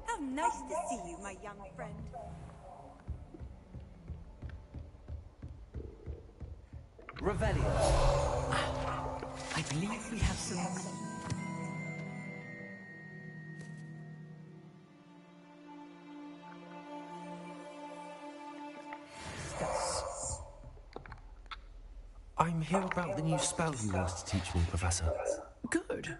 How nice to see you, my young friend. Revelio. I believe we have some... I'm here about the new spell you wanted to teach me, Professor. Good.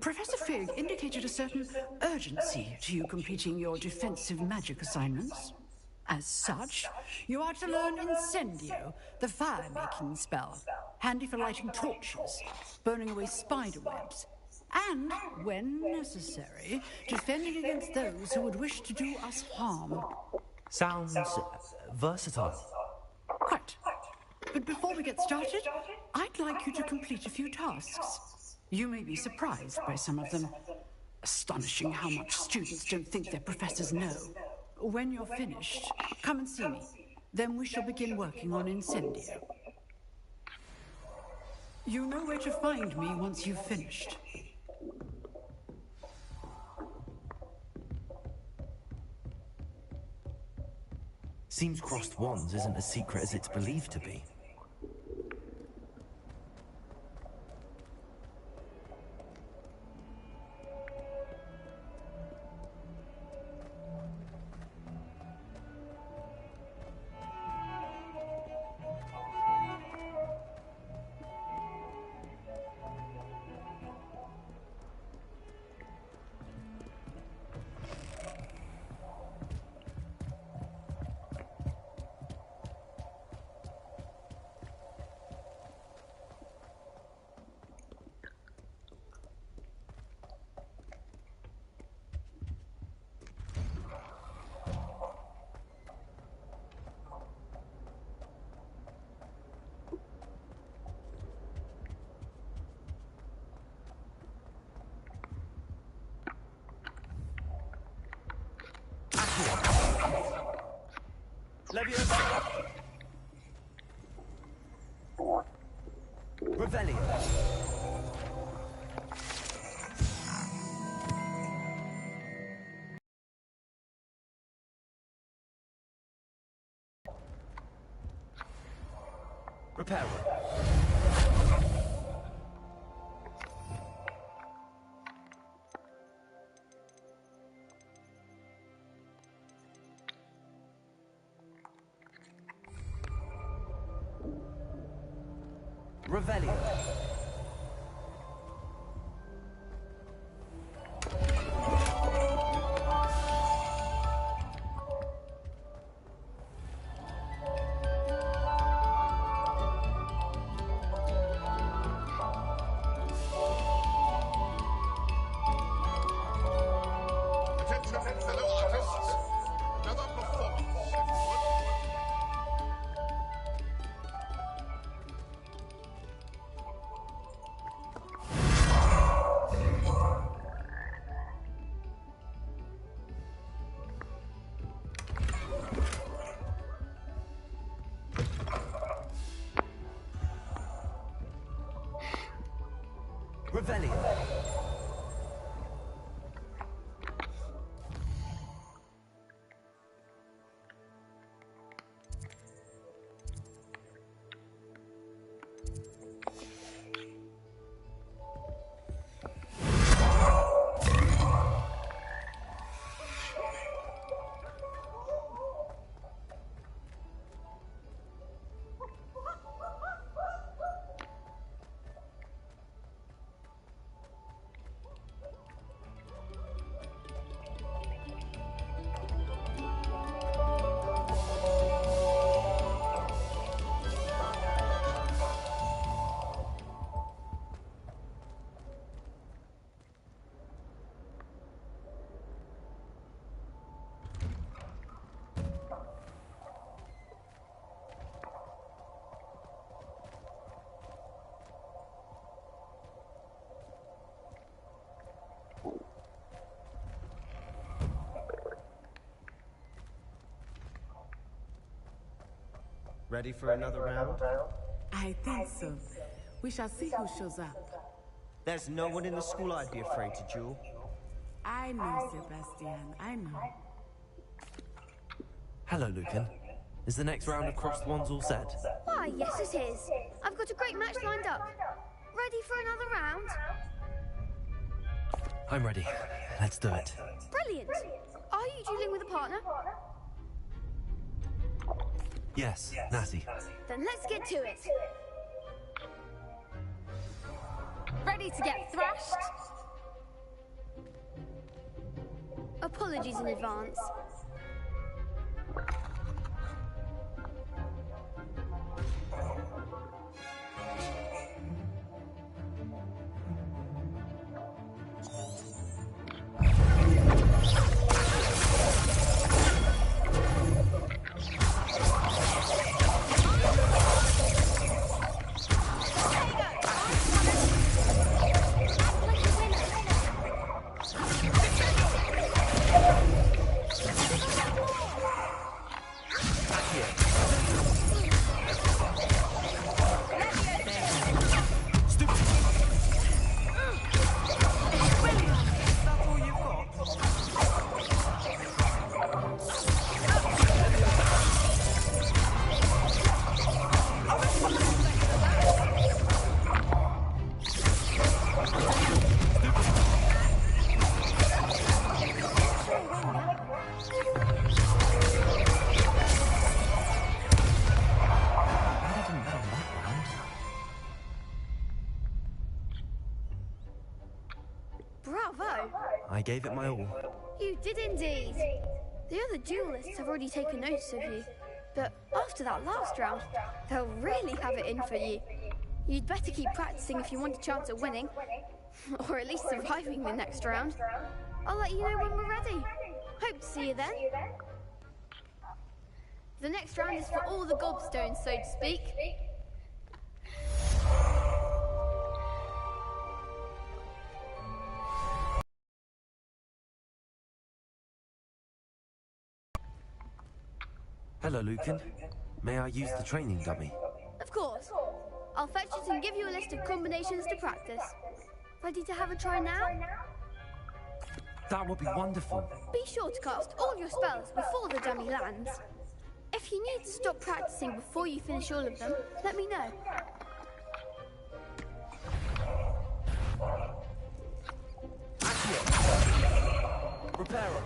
Professor Fig indicated a certain urgency to you completing your defensive magic assignments. As such, you are to learn Incendio, the fire-making spell, handy for lighting torches, burning away spider webs, and, when necessary, defending against those who would wish to do us harm. Sounds versatile. Quite. But before we get started, I'd like you to complete a few tasks. You may be surprised by some of them. Astonishing how much students don't think their professors know. When you're finished, come and see me. Then we shall begin working on Incendio. You know where to find me once you've finished. Seems crossed wands isn't as secret as it's believed to be. Revelio. Reparo. Revelio. Attention, fellow artists. Another performance, if you would. Revelio. Ready for another round? I think so. We shall see who shows up. There's no one in the school I'd be afraid to duel. I know, Sebastian. I know. Hello, Lucan. Is the next round of Cross the Wands all set? Why, yes it is. I've got a great match lined up. Ready for another round? I'm ready. Let's do it. Brilliant. Are you dueling with a partner? Yes, Natty. Then let's get to it. Ready to get thrashed? Apologies in advance. Bravo! I gave it my all. You did indeed. The other duelists have already taken notice of you, but after that last round, they'll really have it in for you. You'd better keep practicing if you want a chance at winning, or at least surviving the next round. I'll let you know when we're ready. Hope to see you then. The next round is for all the gobstones, so to speak. Hello, Lucan. May I use the training dummy? Of course. I'll fetch it and give you a list of combinations to practice. Ready to have a try now? That would be wonderful. Be sure to cast all your spells before the dummy lands. If you need to stop practicing before you finish all of them, let me know. Reparo.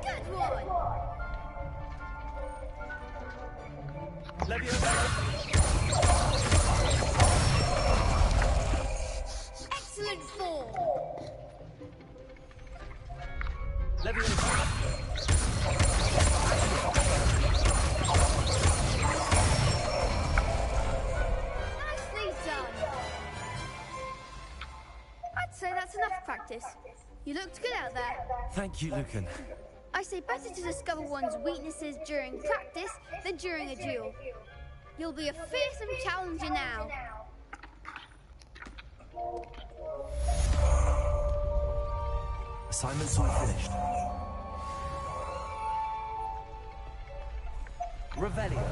Good one! Excellent form! Nicely done! I'd say that's enough practice. You looked good out there. Thank you, Lucan. I say better to discover one's weaknesses during practice than during a duel. You'll be a fearsome challenger now. Assignment's all finished. Revelio.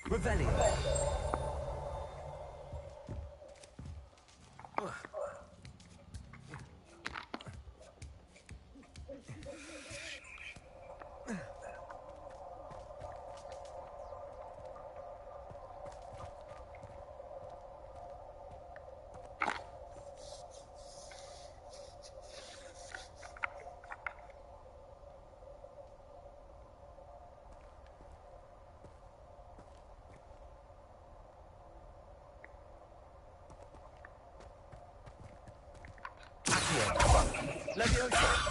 Revelio. Leviosa.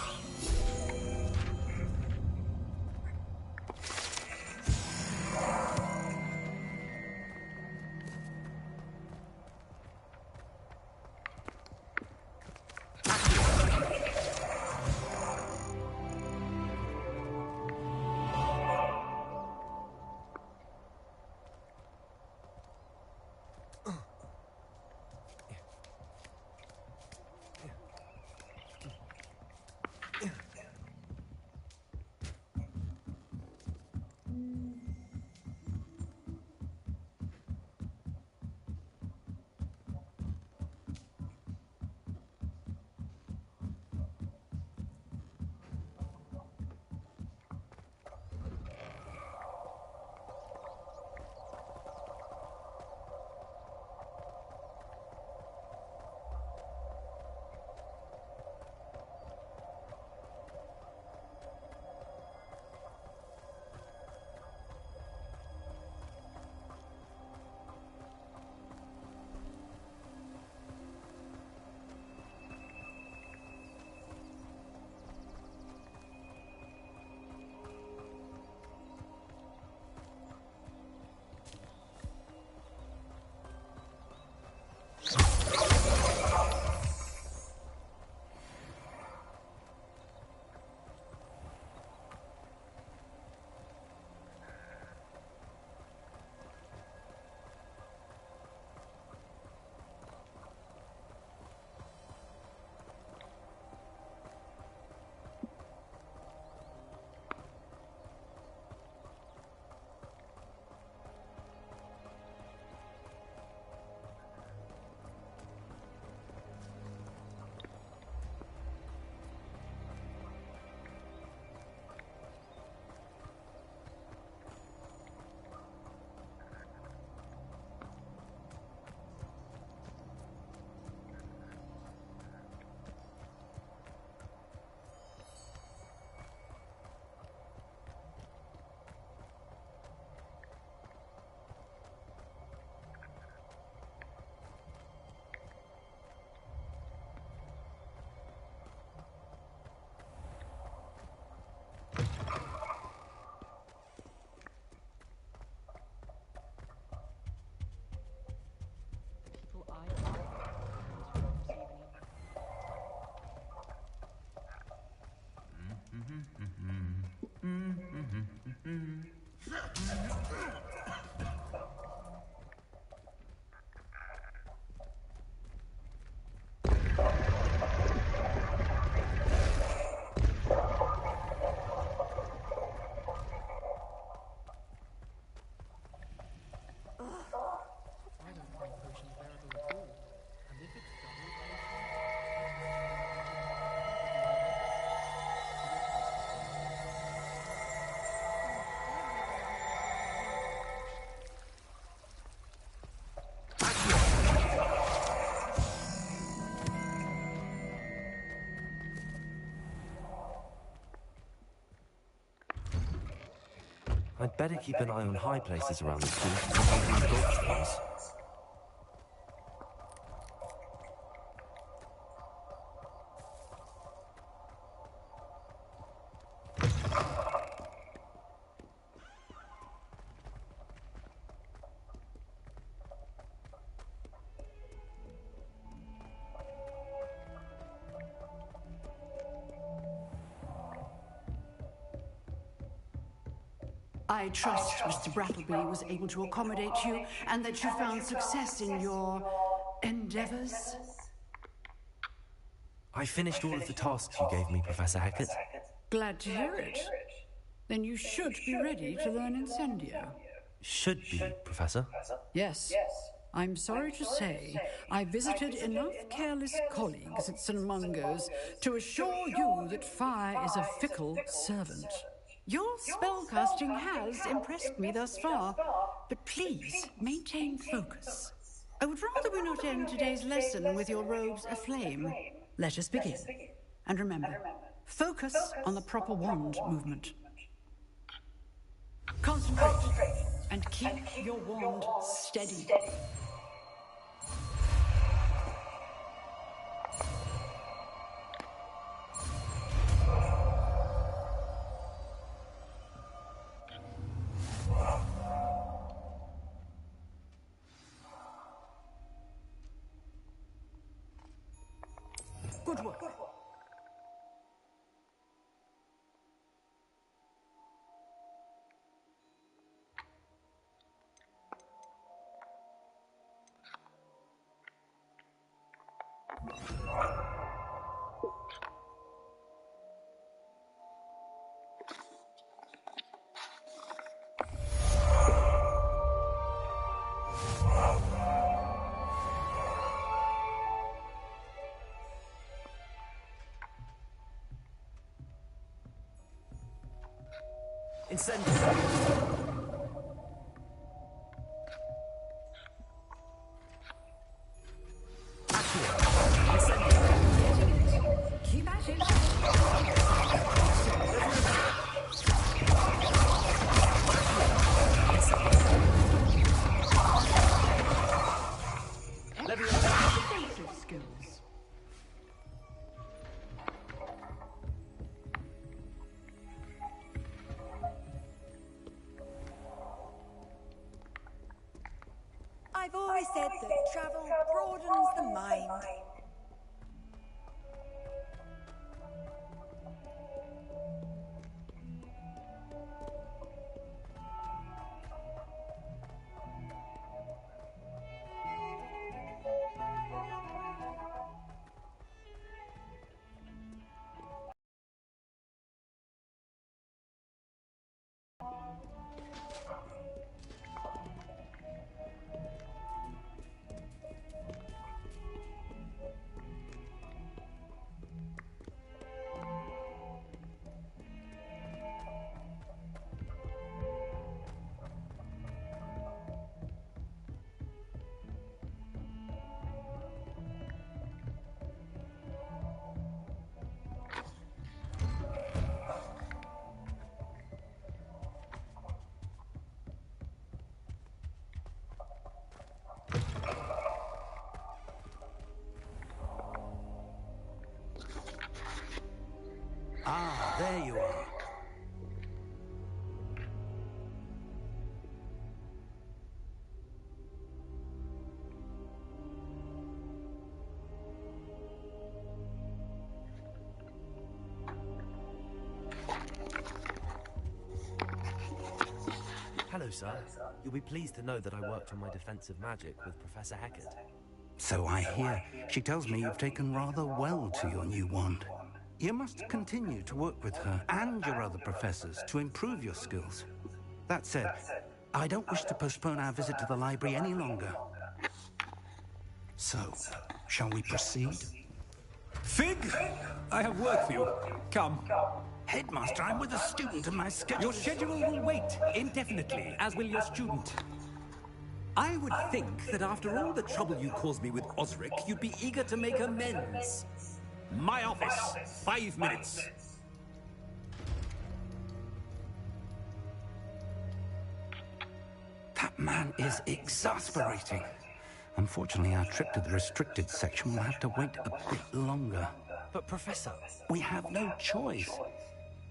I'd better keep an eye on high places around the school to avoid these gobstones. I trust Mr. Brattleby was able to accommodate you and that you found success in your endeavors. I finished all of the tasks you gave me, Professor Hackett. Glad to hear it. Then you should be ready to learn Incendio. Should be, Professor. Yes. I'm sorry to say, I visited enough careless colleagues at St. Mungo's to assure you that fire is a fickle servant. Your spellcasting has impressed me thus far, but please maintain focus. I would rather we not end today's lesson with your robes aflame. Let us begin. And remember, focus on the proper wand movement. Concentrate and keep your wand steady. Good work. Incendio. Keep at it. Defensive skills. I've always said that travel broadens the mind. Ah, there you are. Hello, sir. You'll be pleased to know that I worked on my defensive magic with Professor Heckard. So I hear. She tells me you've taken rather well to your new wand. You must continue to work with her and your other professors to improve your skills. That said, I don't wish to postpone our visit to the library any longer. So, shall we proceed? Fig, I have work for you. Come. Headmaster, I'm with a student and my schedule... Your schedule will wait indefinitely, as will your student. I would think that after all the trouble you caused me with Osric, you'd be eager to make amends. My office, 5 minutes. That man is exasperating. Unfortunately, our trip to the restricted section will have to wait a bit longer. But, Professor... We have no choice.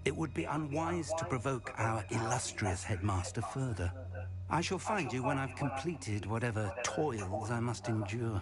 It would be unwise to provoke our illustrious headmaster further. I shall find you when I've completed whatever toils I must endure.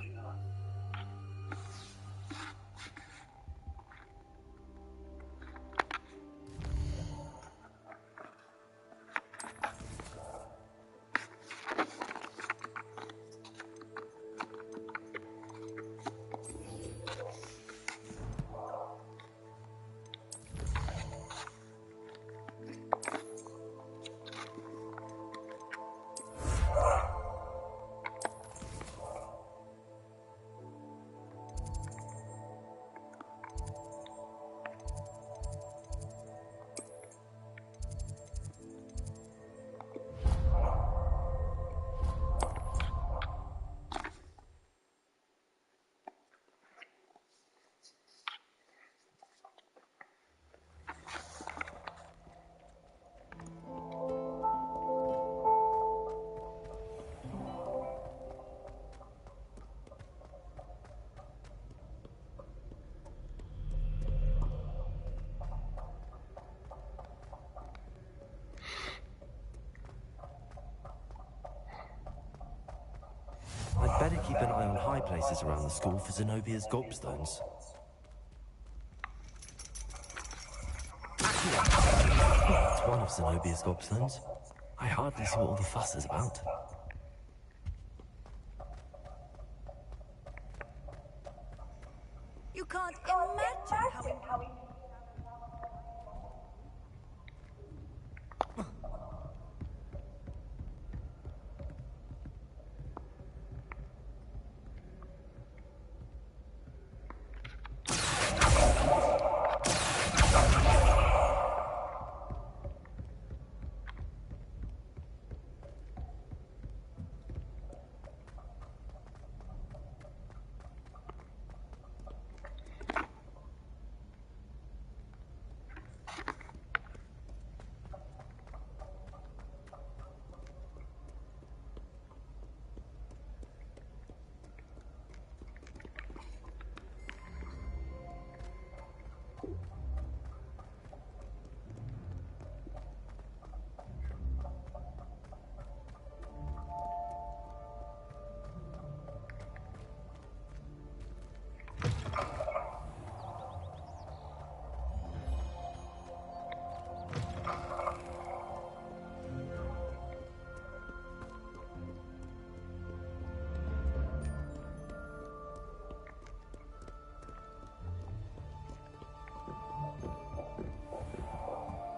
keep an eye on high places around the school for Zenobia's gobstones. It's one of Zenobia's gobstones. I hardly see what all the fuss is about. You can't imagine how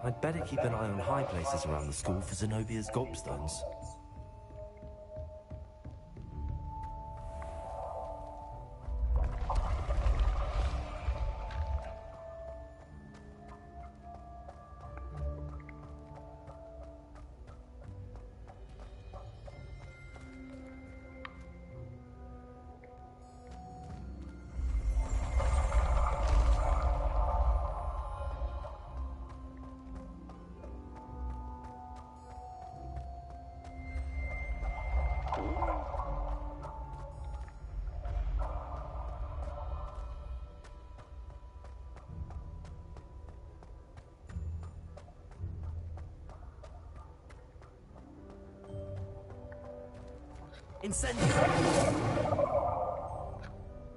I'd better keep an eye on high places around the school for Zenobia's gobstones. Incendio!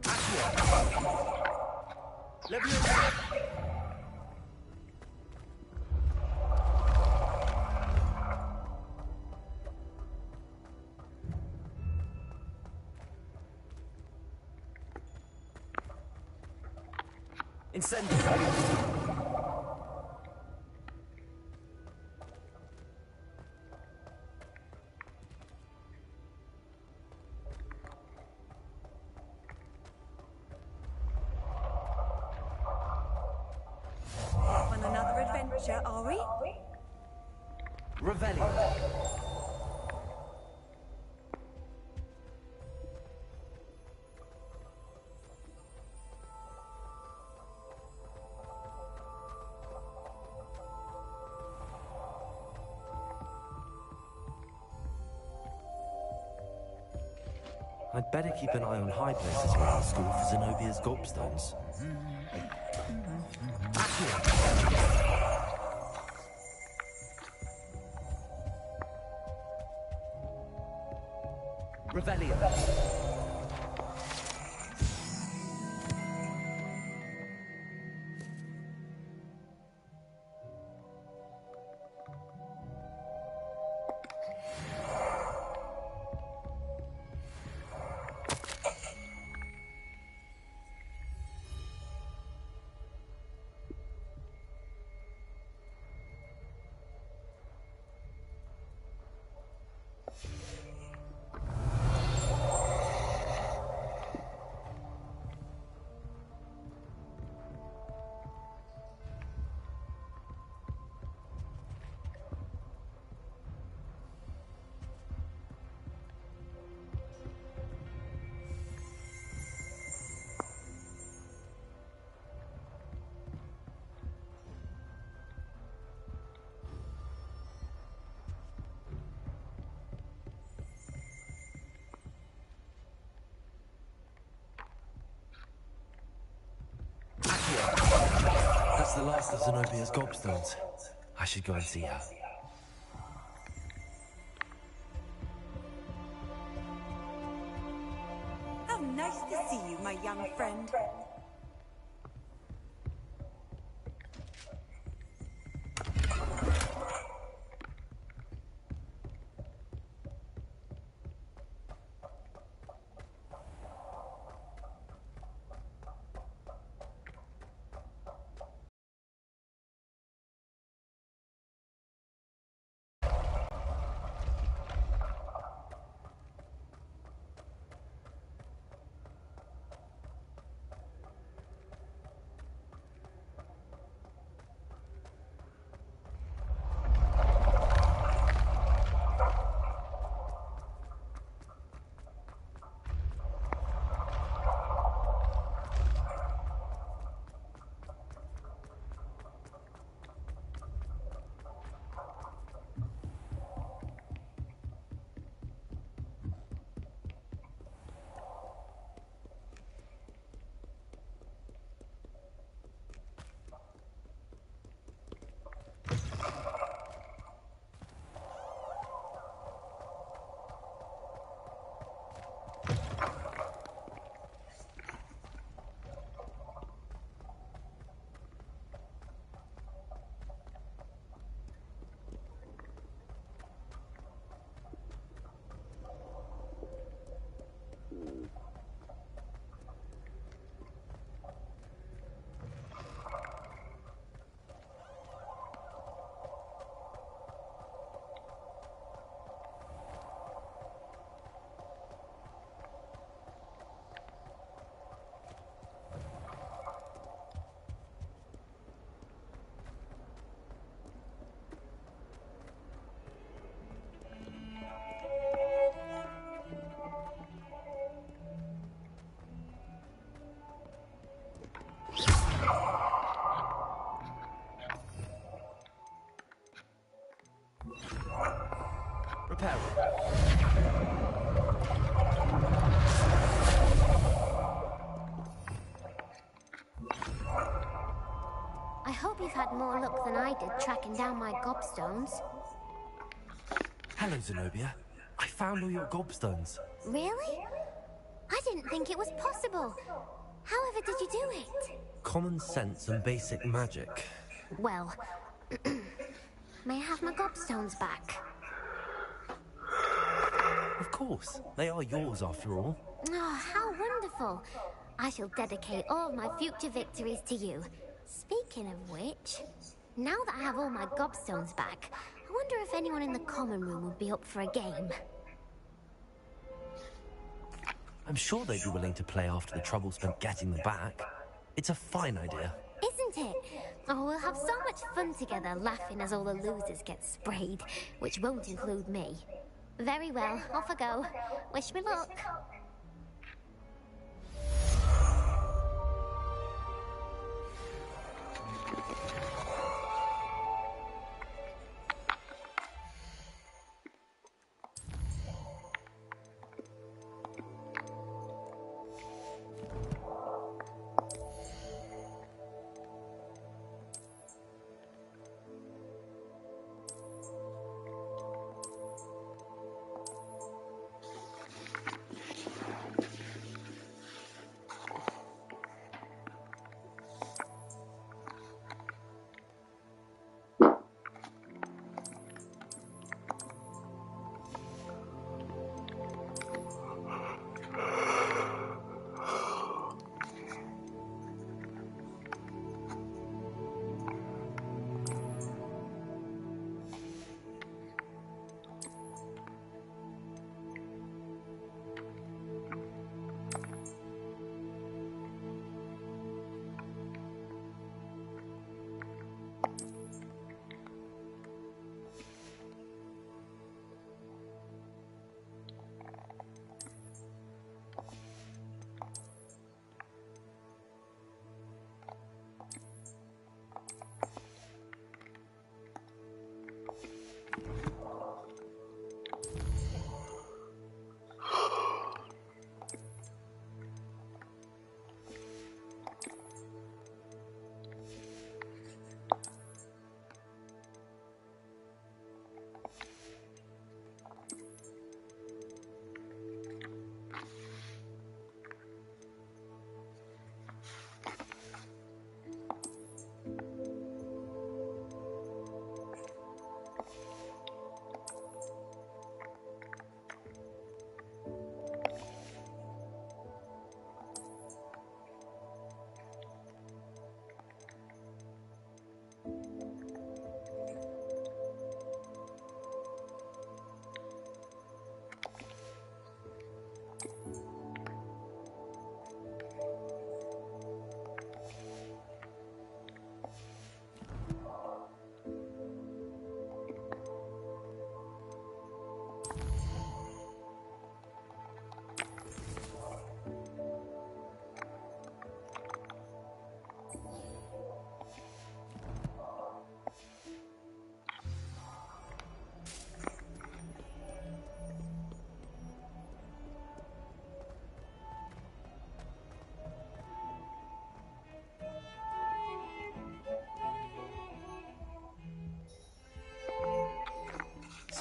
Accio! Leviosa! Incendio! Are we? Revelio. I'd better keep an eye on high places around the school for Zenobia's gobstones. Revelio. That's the last of Zenobia's gobstones. I should go and see her. Nice to see you, my young friend. Repair. I hope you've had more luck than I did tracking down my gobstones. Hello, Zenobia. I found all your gobstones. Really? I didn't think it was possible. However did you do it? Common sense and basic magic. Well, may I have my gobstones back? Of course. They are yours, after all. Oh, how wonderful. I shall dedicate all of my future victories to you. Speaking of which, now that I have all my gobstones back, I wonder if anyone in the common room would be up for a game. I'm sure they'd be willing to play after the trouble spent getting them back. It's a fine idea. Isn't it? Oh, we'll have so much fun together, laughing as all the losers get sprayed, which won't include me. Very well, off I go. Wish me luck.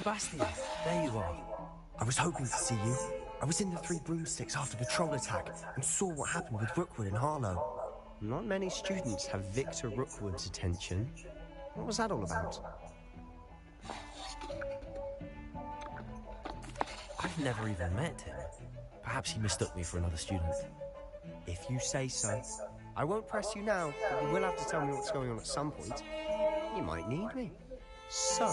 Sebastian, there you are. I was hoping to see you. I was in the Three Broomsticks after the troll attack and saw what happened with Rookwood and Harlow. Not many students have Victor Rookwood's attention. What was that all about? I've never even met him. Perhaps he mistook me for another student. If you say so. I won't press you now, but you will have to tell me what's going on at some point. You might need me. So,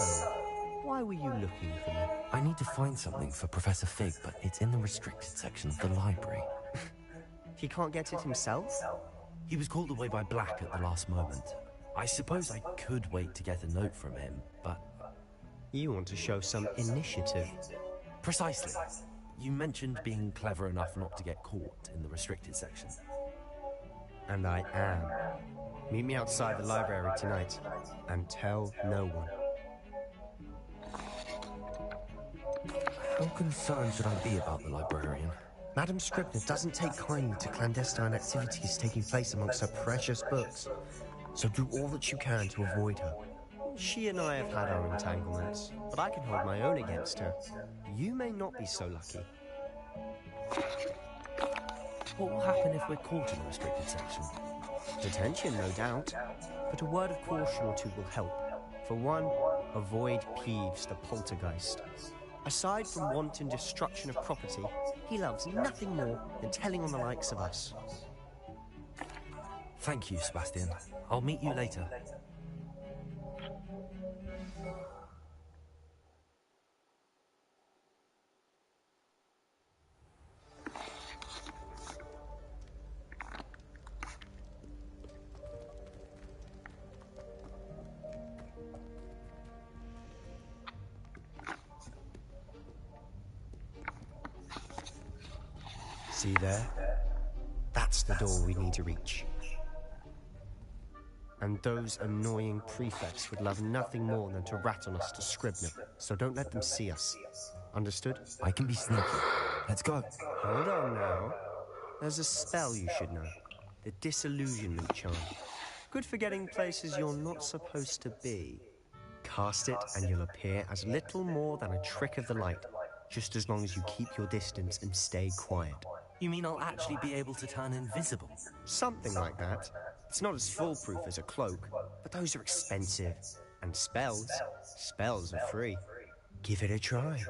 why were you looking for me? I need to find something for Professor Fig, but it's in the restricted section of the library. He can't get it himself? He was called away by Black at the last moment. I suppose I could wait to get a note from him, but... You want to show some initiative. Precisely. You mentioned being clever enough not to get caught in the restricted section. And I am. Meet me outside the library tonight, and tell no one. How concerned should I be about the librarian? Madam Scribner doesn't take kindly to clandestine activities taking place amongst her precious books, so do all that you can to avoid her. She and I have had our entanglements, but I can hold my own against her. You may not be so lucky. What will happen if we're caught in the restricted section? Detention, no doubt, but a word of caution or two will help. For one, avoid Peeves, the poltergeist. Aside from wanton destruction of property, he loves nothing more than telling on the likes of us. Thank you, Sebastian. I'll meet you later. See there? That's the door we need to reach. And those annoying prefects would love nothing more than to rat on us to Scribner, so don't let them see us. Understood? I can be sneaky. Let's go. Hold on now. There's a spell you should know. The Disillusionment Charm. Good for getting places you're not supposed to be. Cast it and you'll appear as little more than a trick of the light, just as long as you keep your distance and stay quiet. You mean I'll actually be able to turn invisible? Something like that. It's not as foolproof as a cloak, but those are expensive. And spells are free. Give it a try.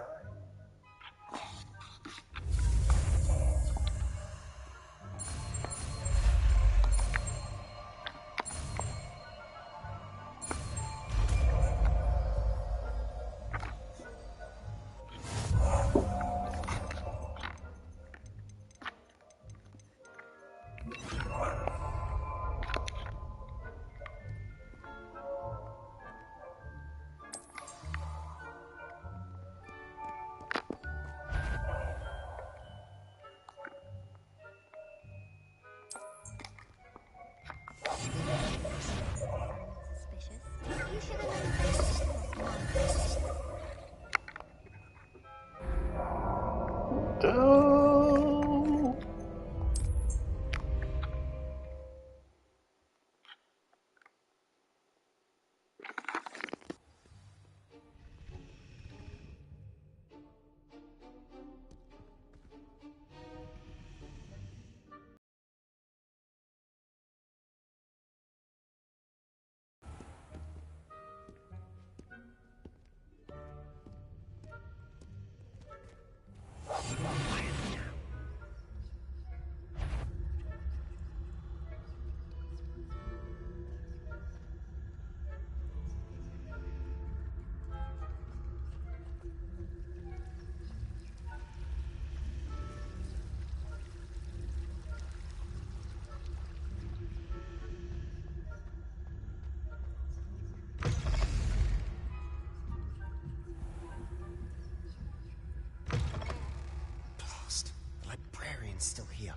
Still here.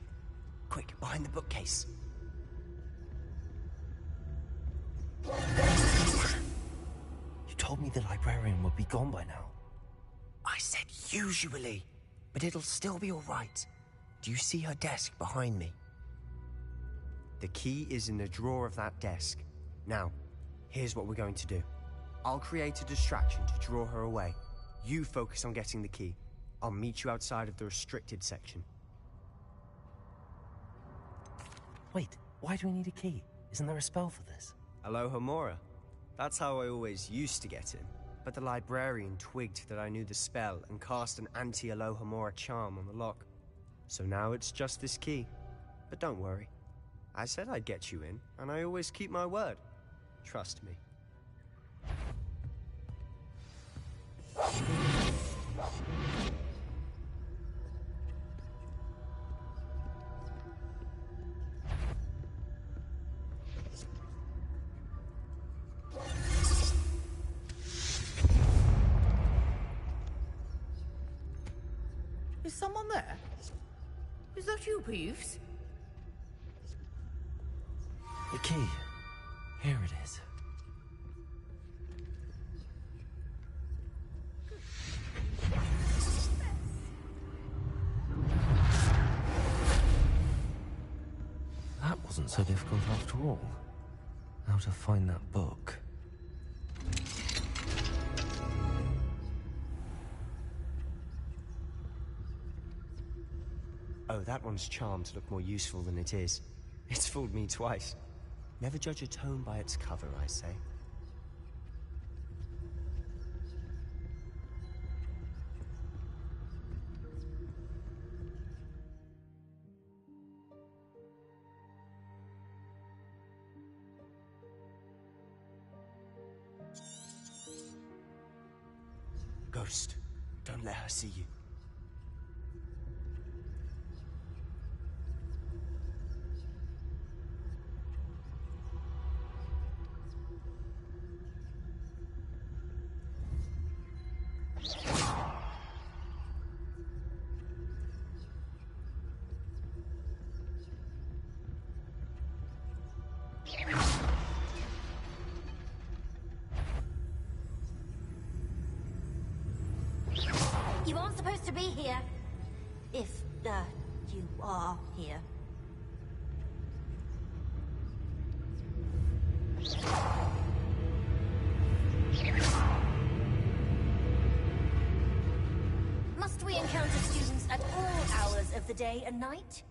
Quick, behind the bookcase. You told me the librarian would be gone by now. I said usually, but it'll still be all right. Do you see her desk behind me? The key is in the drawer of that desk. Now, here's what we're going to do. I'll create a distraction to draw her away. You focus on getting the key. I'll meet you outside of the restricted section. Wait, why do we need a key? Isn't there a spell for this? Alohomora. That's how I always used to get in. But the librarian twigged that I knew the spell and cast an anti-Alohomora charm on the lock. So now it's just this key. But don't worry. I said I'd get you in, and I always keep my word. Trust me. Is someone there? Is that you, Peeves? The key. Here it is. That wasn't so difficult after all. How to find that book. Oh, that one's charmed to look more useful than it is. It's fooled me twice. Never judge a tome by its cover, I say. Ghost, don't let her see you. You aren't supposed to be here. If, you are here. Must we encounter students at all hours of the day and night?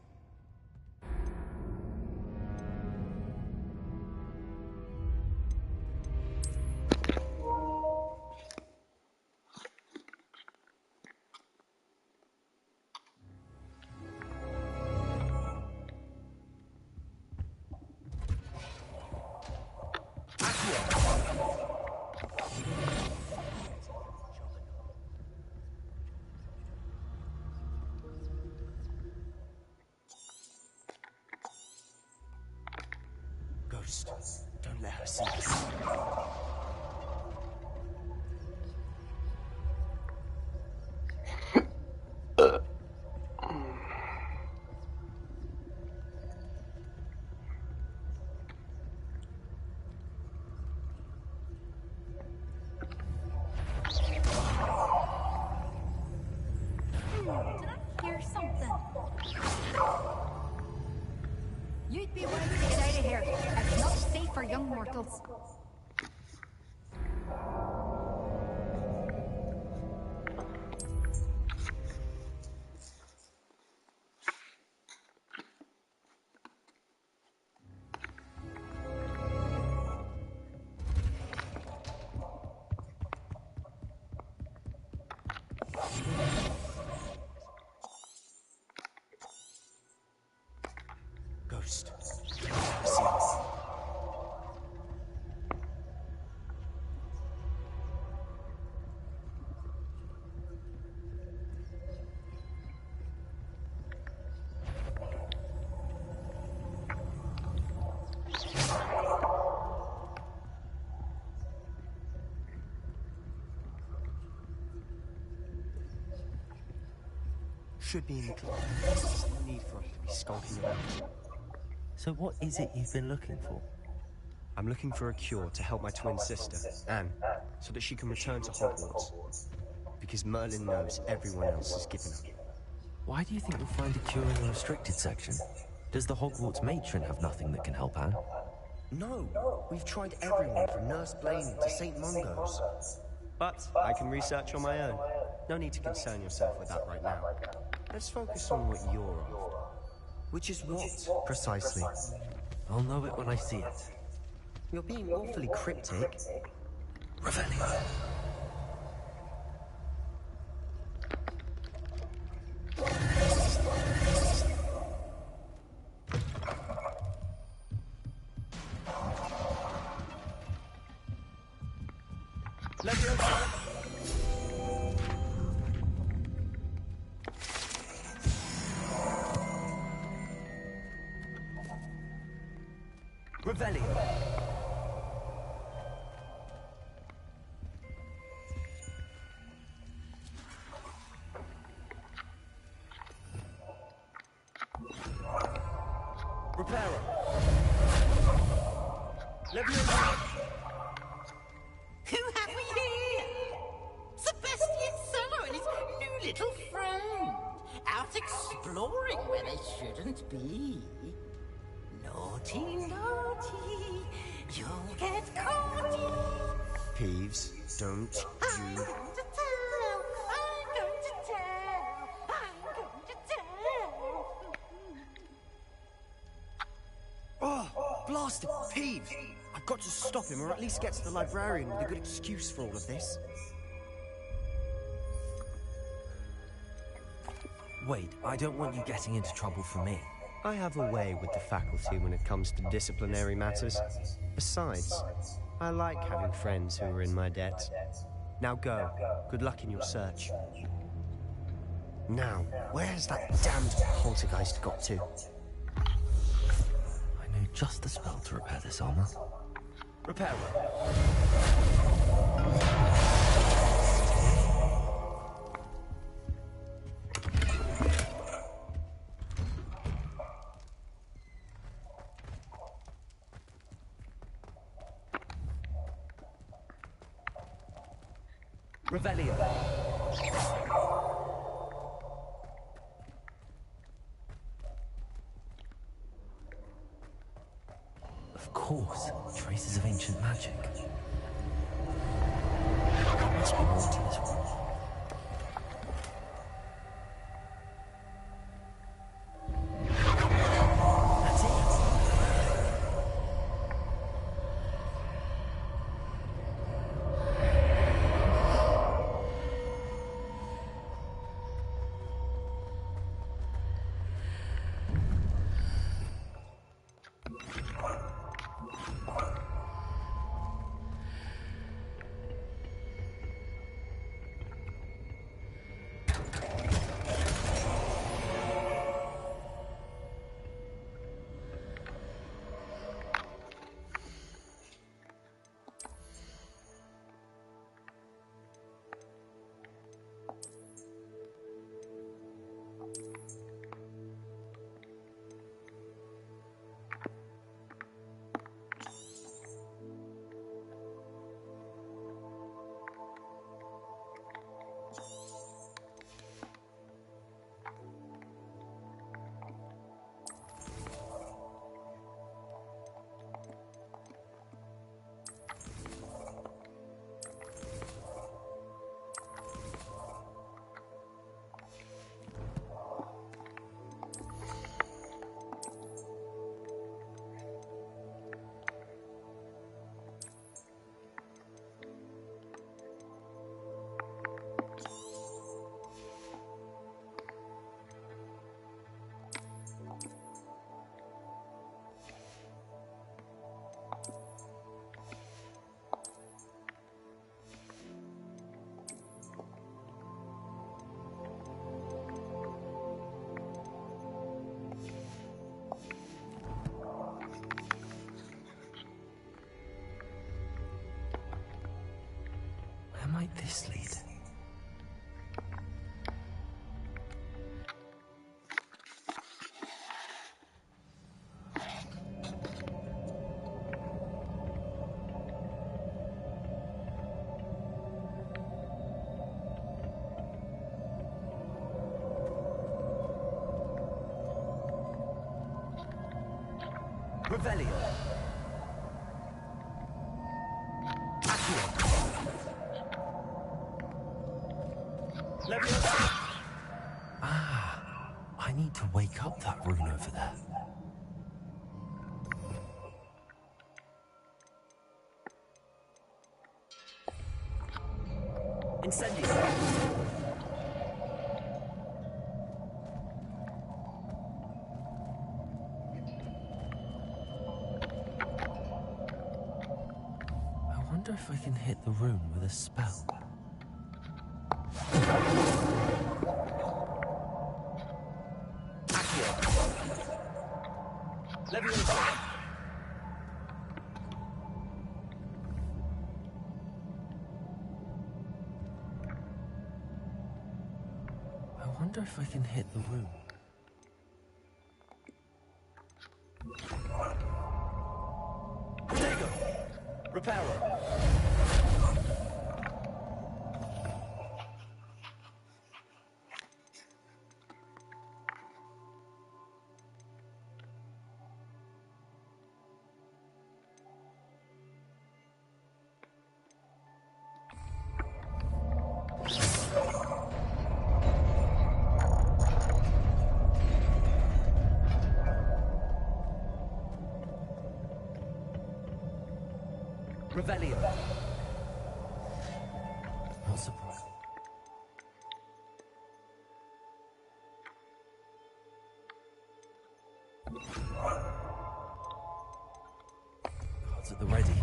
Ghost, don't let her see us. Hear something. You'd be right to get out of here. It's not safe for young mortals. Ghost, don't let her see us. Should be in the club. No need for us to be skulking around. So what is it you've been looking for? I'm looking for a cure to help my twin sister, Anne, so that she can return to Hogwarts. Because Merlin knows everyone else has given up. Why do you think you'll find a cure in the restricted section? Does the Hogwarts matron have nothing that can help Anne? No, we've tried everyone from Nurse Blaney to St. Mungo's. But I can research on my own. No need to concern yourself with that right now. Let's focus on what you're after. Which is what, precisely? I'll know it when I see it. You're being awfully cryptic. Revelio. Revelio. Reparo. Leviosa. Who have we here? Sebastian Solo and his new little friend. Out exploring where they shouldn't be. Naughty, naughty. You'll get caught. Peeves, don't you... I'm going to tell. I'm going to tell. I'm going to tell. Oh, blast it, Peeves! I've got to stop him, or at least get to the librarian with a good excuse for all of this. Wait, I don't want you getting into trouble for me. I have a way with the faculty when it comes to disciplinary matters. Besides, I like having friends who are in my debt. Now go. Good luck in your search. Now, where's that damned poltergeist got to? I know just the spell to repair this armor. Reparo. Revelio. Of course, traces of ancient magic. There must be more to this one. That's it. Where might this lead? Revelio. Accio. Ah, I need to wake up that rune over there. Incendio. I wonder if I can hit the rune with a spell. I wonder if I can hit the rune. Protego. Reparo. Revelio. Not surprised. Cards at the ready.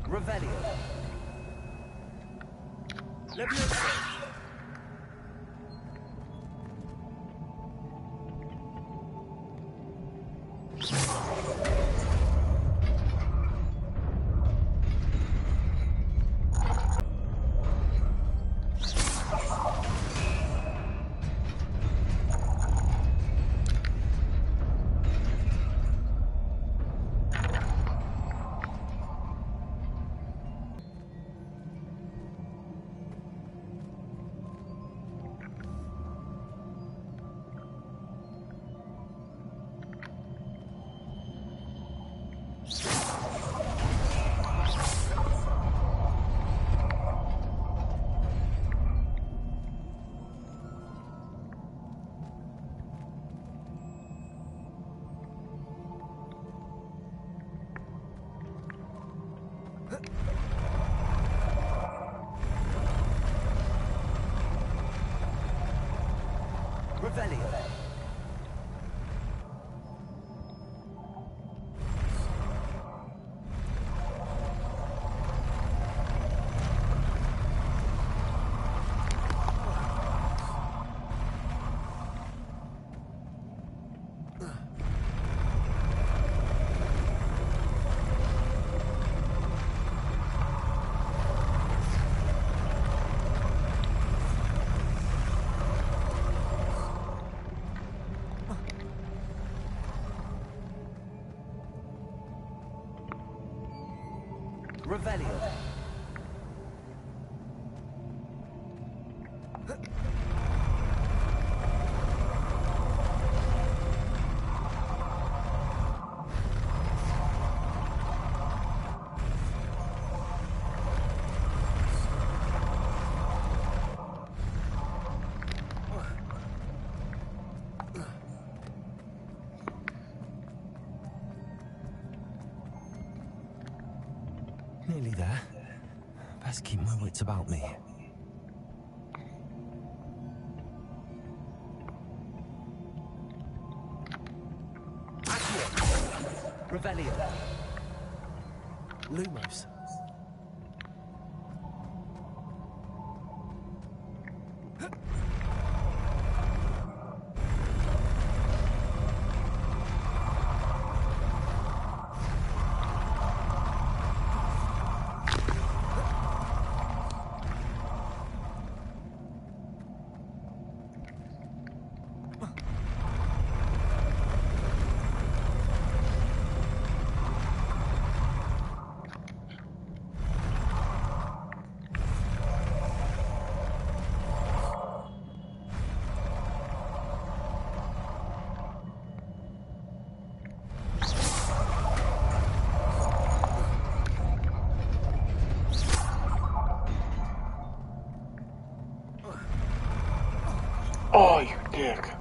Revelio. Leviosa. Revelio. Revelio. Nearly there. Best keep my wits about me. Revelio. Lumos. Oh, you dick.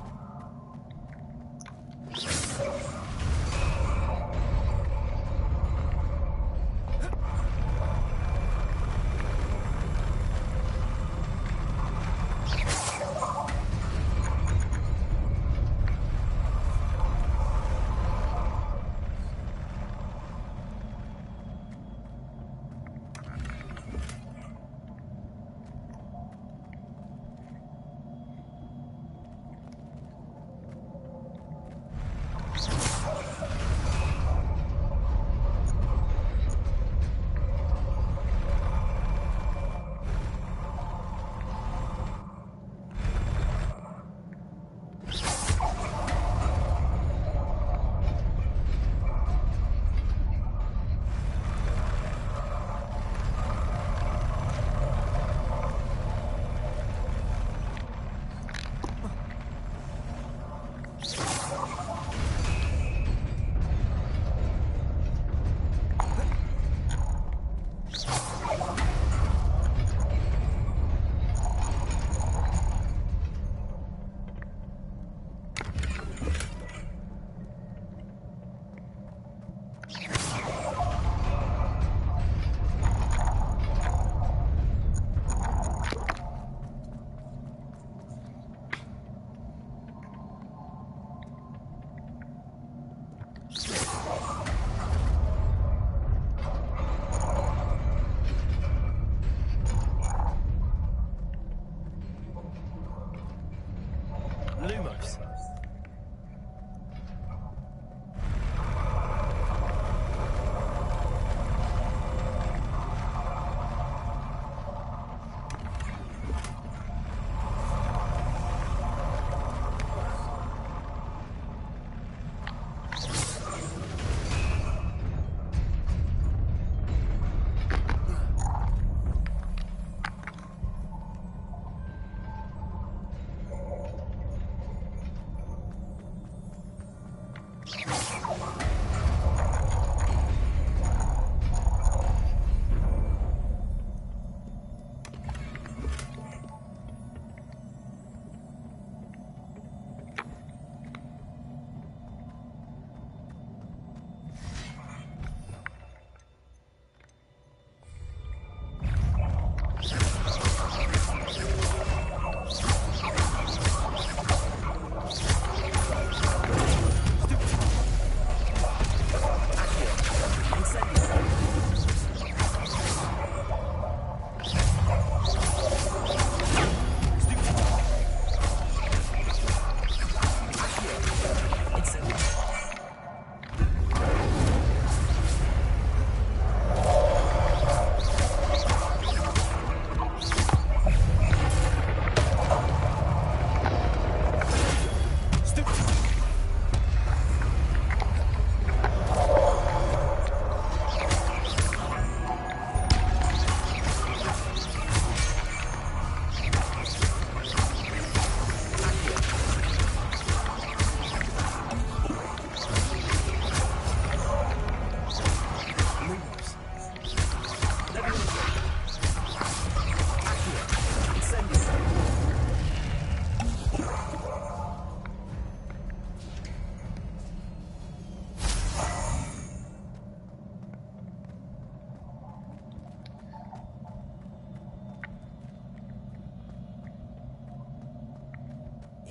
Lumos.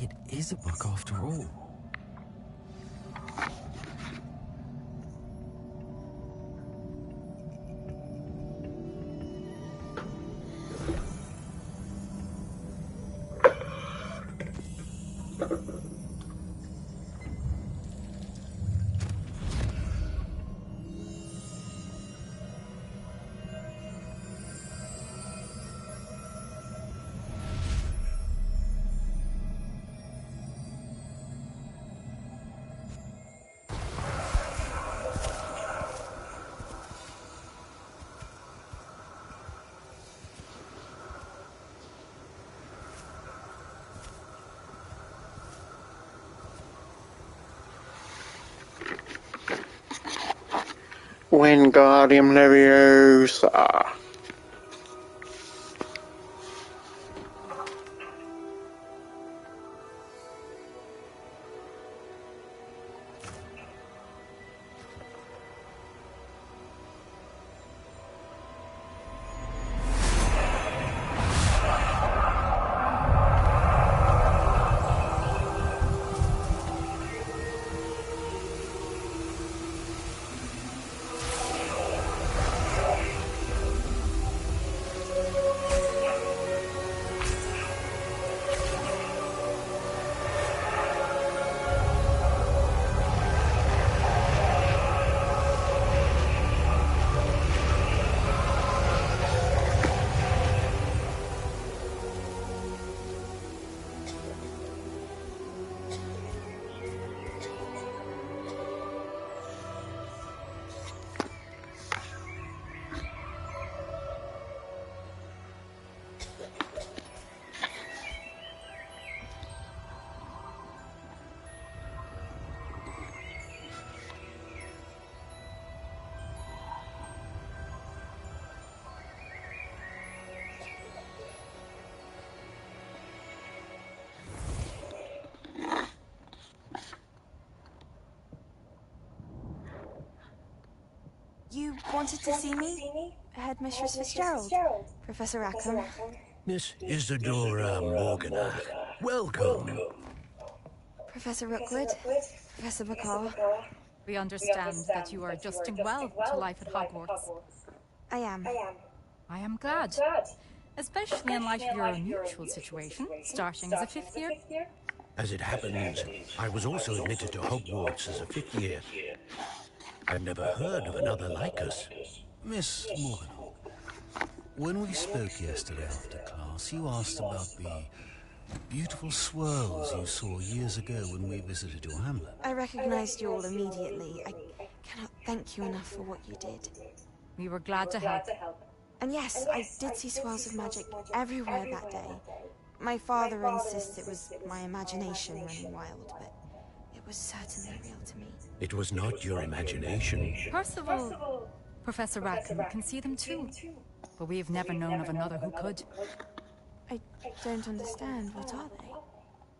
It is a book after all. Wingardium Leviosa. You wanted to see me? Headmistress Fitzgerald? Professor Rackham? Miss Isadora Morganach, welcome. Professor Rookwood? Professor Bakar? We understand that you are adjusting well to life at Hogwarts. I am. I am glad. Especially in light of your unusual situation, starting as a fifth year. As it happens, I was also admitted to Hogwarts as a fifth year. I've never heard of another like us. Miss Morganach, when we spoke yesterday after class, you asked about the beautiful swirls you saw years ago when we visited your hamlet. I recognized you all immediately. I cannot thank you enough for what you did. We were glad to help. And yes, I did see swirls of magic everywhere that day. My father insists it was my imagination running wild, but it was certainly real to me. It was not your imagination. Percival, Professor Rackham can see them too. But we have never known of another who could. I don't understand. What are they?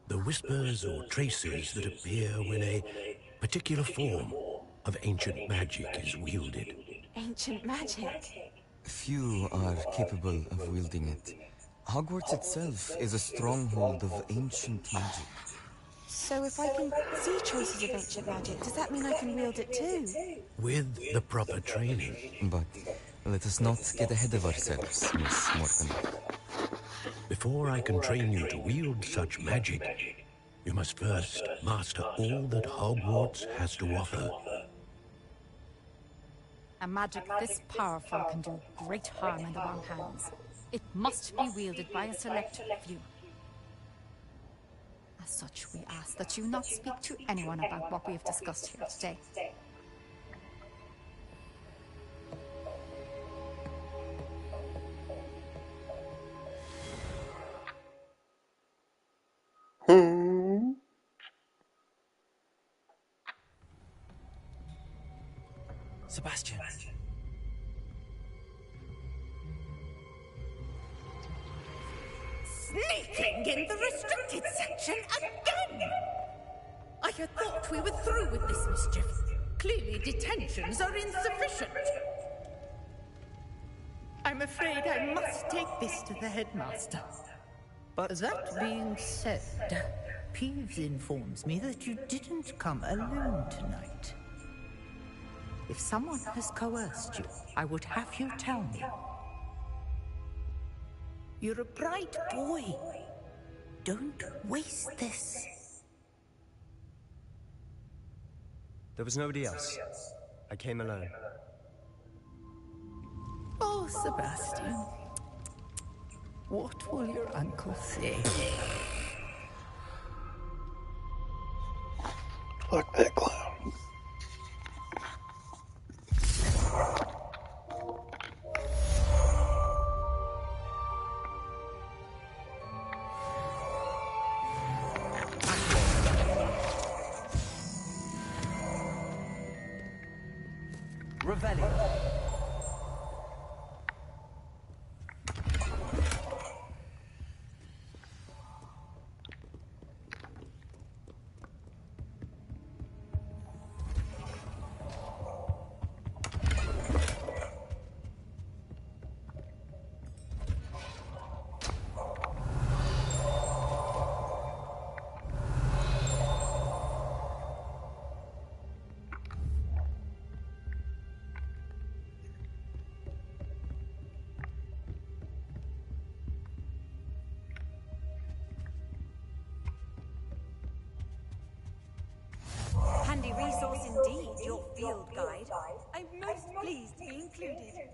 The whispers or traces that appear when a particular form of ancient magic is wielded. Ancient magic? Few are capable of wielding it. Hogwarts itself is a stronghold of ancient magic. So if I can see traces of ancient magic, does that mean I can wield it too? With the proper training. But let us not get ahead of ourselves, Miss Morgan. Before I can train you to wield such magic, you must first master all that Hogwarts has to offer. A magic this powerful can do great harm in the wrong hands. It must be wielded by a select few. As such, we ask that you not speak to anyone about what we have discussed here today. Sebastian. Sneaking in the restricted section again! I had thought we were through with this mischief. Clearly detentions are insufficient. I'm afraid I must take this to the headmaster. But that being said, Peeves informs me that you didn't come alone tonight. If someone has coerced you, I would have you tell me. You're a bright boy. Don't waste this. There was nobody else. I came alone. Oh, Sebastian. What will your uncle say? Fuck that clown. Revelio. Handy resource indeed, your field guide. I'm most pleased to be included.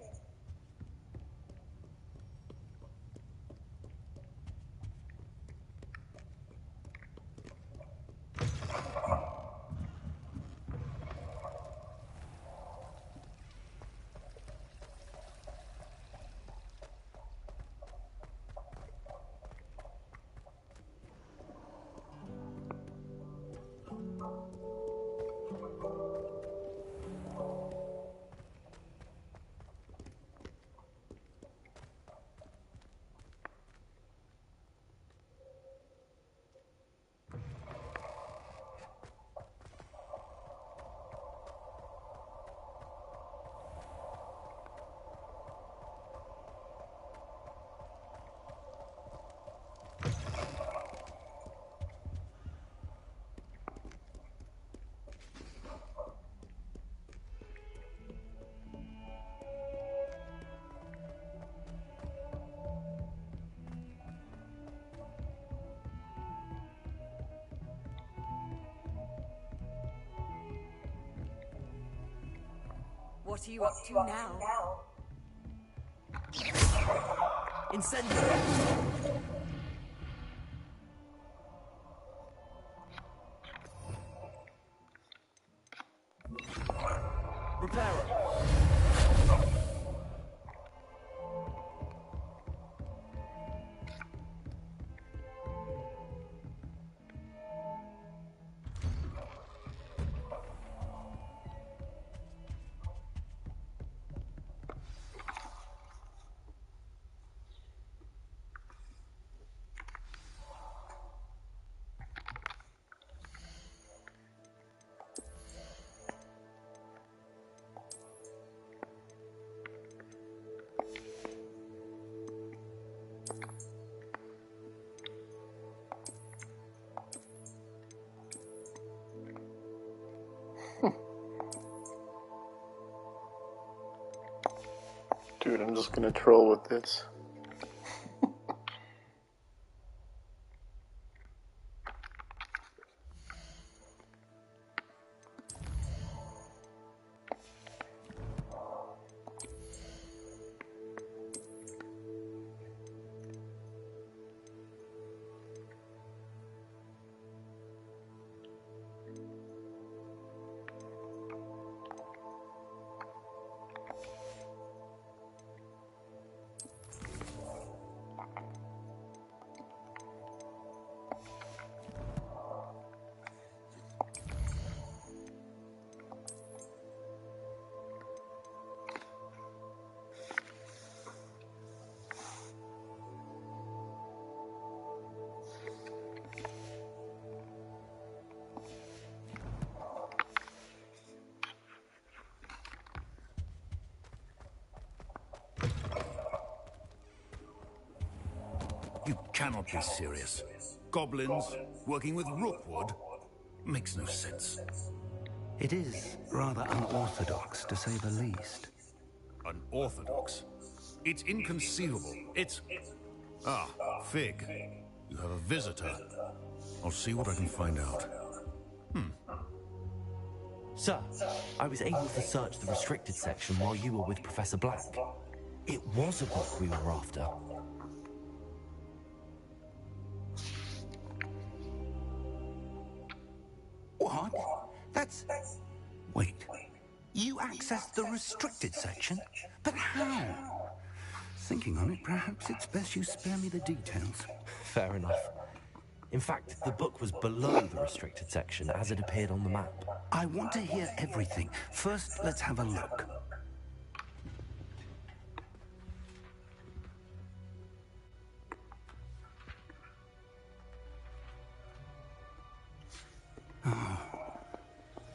What are you up to now? Incendio. Reparo. Dude, I'm just gonna troll with this. You cannot be serious. Goblins working with Rookwood? Makes no sense. It is rather unorthodox, to say the least. Unorthodox? It's inconceivable. It's... Ah, Fig. You have a visitor. I'll see what I can find out. Sir, I was able to search the restricted section while you were with Professor Black. It was a book we were after. What? That's... Wait. You accessed the restricted section? But how? Thinking on it, perhaps it's best you spare me the details. Fair enough. In fact, the book was below the restricted section as it appeared on the map. I want to hear everything. First, let's have a look.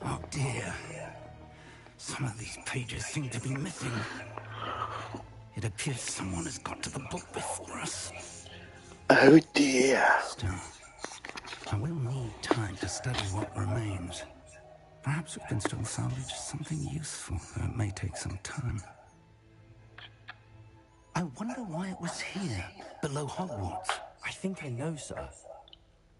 Oh dear. Some of these pages seem to be missing. It appears someone has got to the book before us. Oh dear. Still, I will need time to study what remains. Perhaps we can still salvage something useful, though it may take some time. I wonder why it was here, below Hogwarts. I think I know, sir.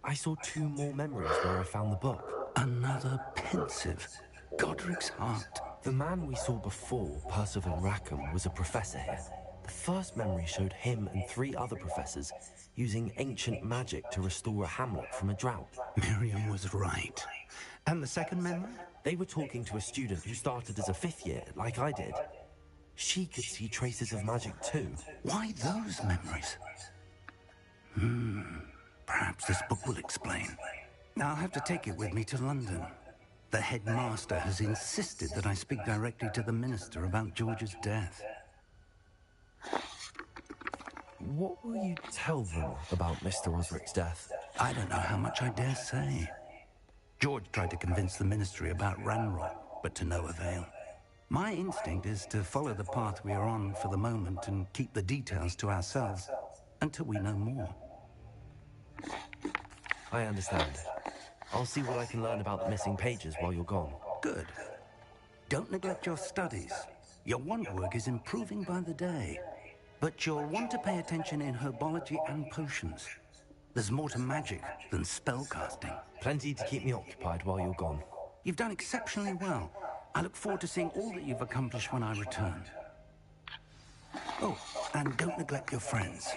I saw 2 more memories where I found the book. Another pensive. Godric's heart. The man we saw before, Percival Rackham, was a professor here. The first memory showed him and 3 other professors using ancient magic to restore a hamlet from a drought. Miriam was right. And the second memory? They were talking to a student who started as a 5th year, like I did. She could see traces of magic too. Why those memories? Perhaps this book will explain. Now I'll have to take it with me to London. The headmaster has insisted that I speak directly to the minister about George's death. What will you tell them about Mr. Osric's death? I don't know how much I dare say. George tried to convince the ministry about Ranrock, but to no avail. My instinct is to follow the path we are on for the moment and keep the details to ourselves until we know more. I understand. I'll see what I can learn about the missing pages while you're gone. Good. Don't neglect your studies. Your wand work is improving by the day. But you'll want to pay attention in herbology and potions. There's more to magic than spellcasting. Plenty to keep me occupied while you're gone. You've done exceptionally well. I look forward to seeing all that you've accomplished when I return. Oh, and don't neglect your friends.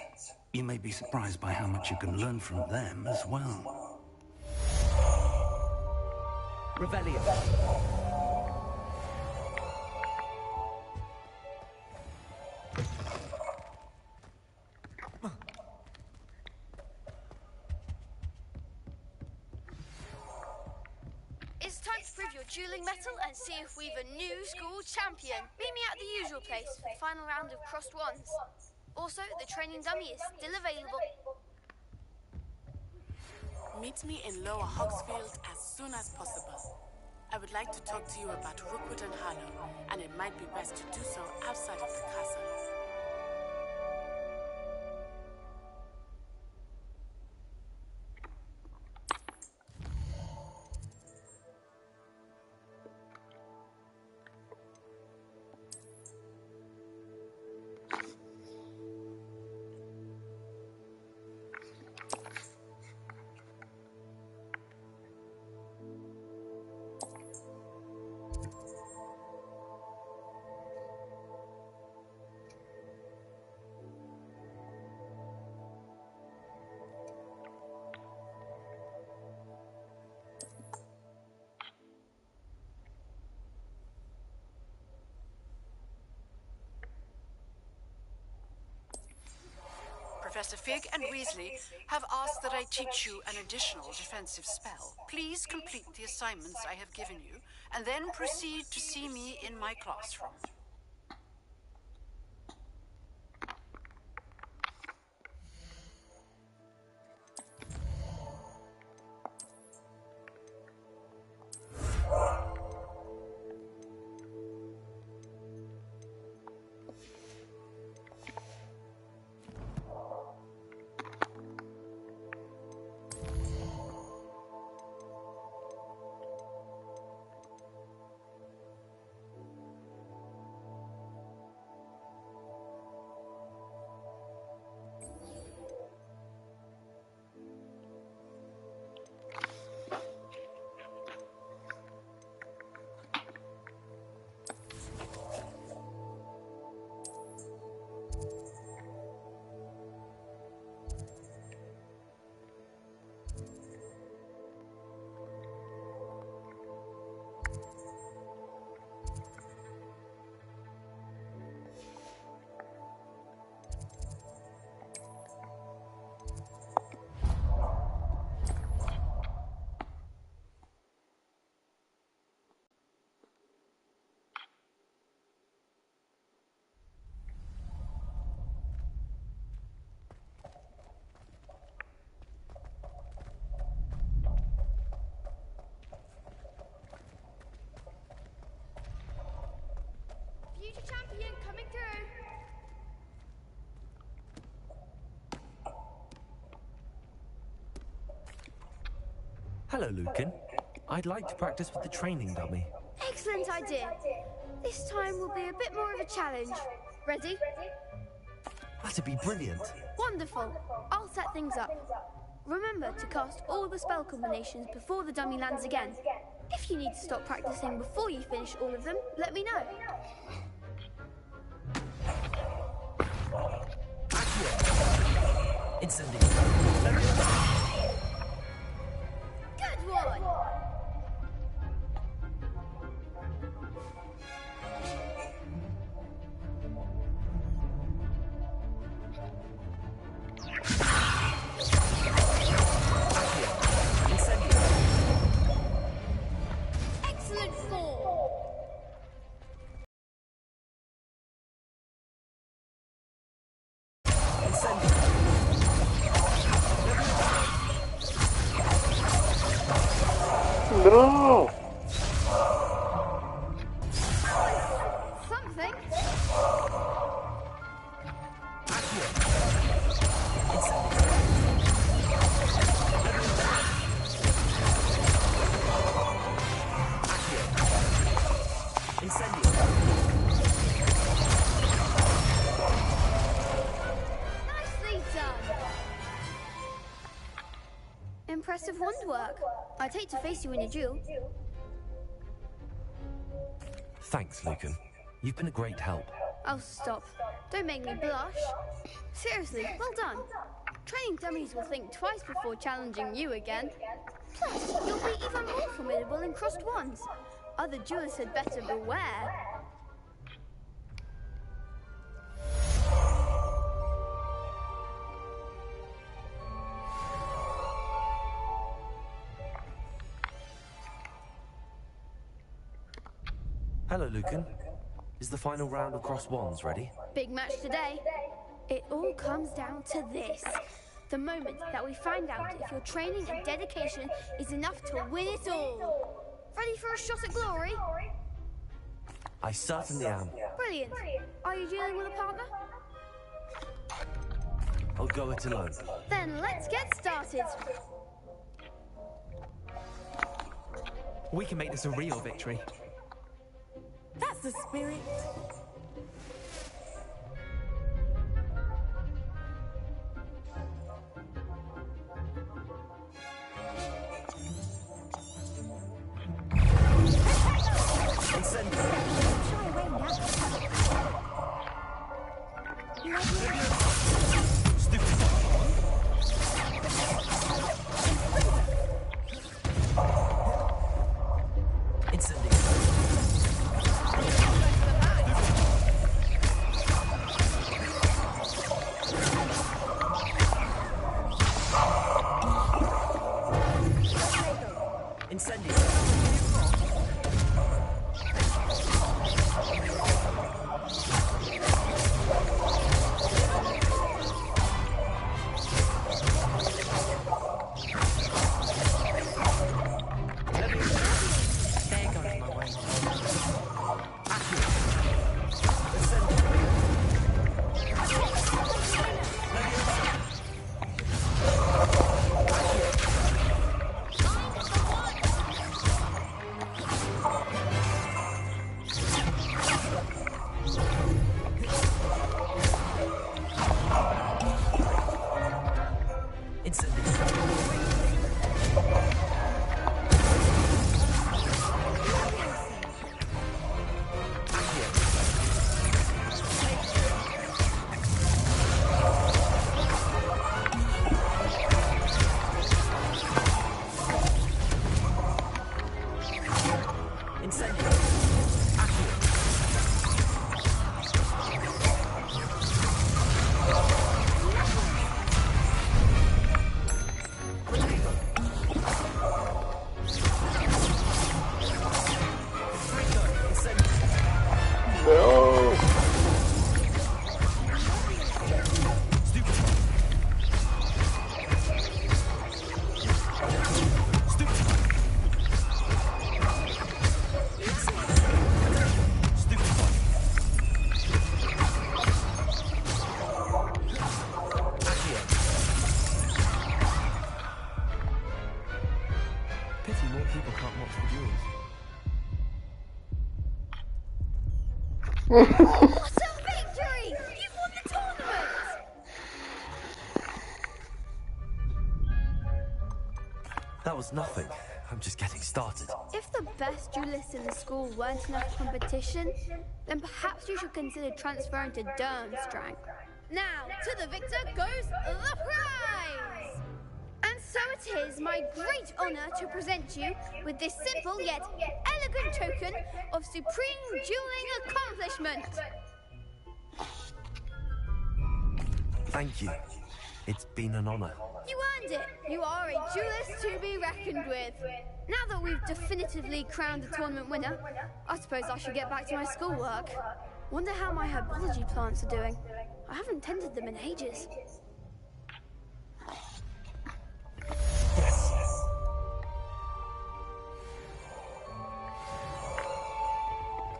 You may be surprised by how much you can learn from them as well. Revelio. It's time to prove your dueling mettle and see if we've a new school champion. Meet me at the usual place for the final round of crossed wands. Also, the training dummy is still available. Meet me in Lower Hogsfield as soon as possible. I would like to talk to you about Rookwood and Harlow, and it might be best to do so outside of the castle. Professor Fig and Weasley have asked that I teach you an additional defensive spell. Please complete the assignments I have given you, and then proceed to see me in my classroom. Hello, Lucan. I'd like to practice with the training dummy. Excellent idea. This time will be a bit more of a challenge. Ready? That'd be brilliant. Wonderful. I'll set things up. Remember to cast all the spell combinations before the dummy lands again. If you need to stop practicing before you finish all of them, let me know. Incendio. Good one! Excellent form! No! Something? Nicely done! Impressive wand work. I'd hate to face you in a duel. Thanks, Lucan. You've been a great help. Oh, stop. Don't make me blush. Seriously, well done. Training dummies will think twice before challenging you again. Plus, you'll be even more formidable in crossed wands. Other duelists had better beware. Hello, Lucan. Is the final round of cross wands ready? Big match today. It all comes down to this. The moment that we find out if your training and dedication is enough to win it all. Ready for a shot at glory? I certainly am. Brilliant. Are you dealing with a partner? I'll go it alone. Then let's get started. We can make this a real victory. That's the spirit. pity more people can't watch the duels. What a victory! You've won the tournament! That was nothing. I'm just getting started. If the best duelists in the school weren't enough competition, then perhaps you should consider transferring to Durmstrang. Now, to the victor goes the prize! And so it is my great honor to present you with this simple yet elegant token of supreme dueling accomplishment. Thank you. It's been an honor. You earned it. You are a duelist to be reckoned with. Now that we've definitively crowned the tournament winner, I suppose I should get back to my schoolwork. Wonder how my herbology plants are doing. I haven't tended them in ages. Yes.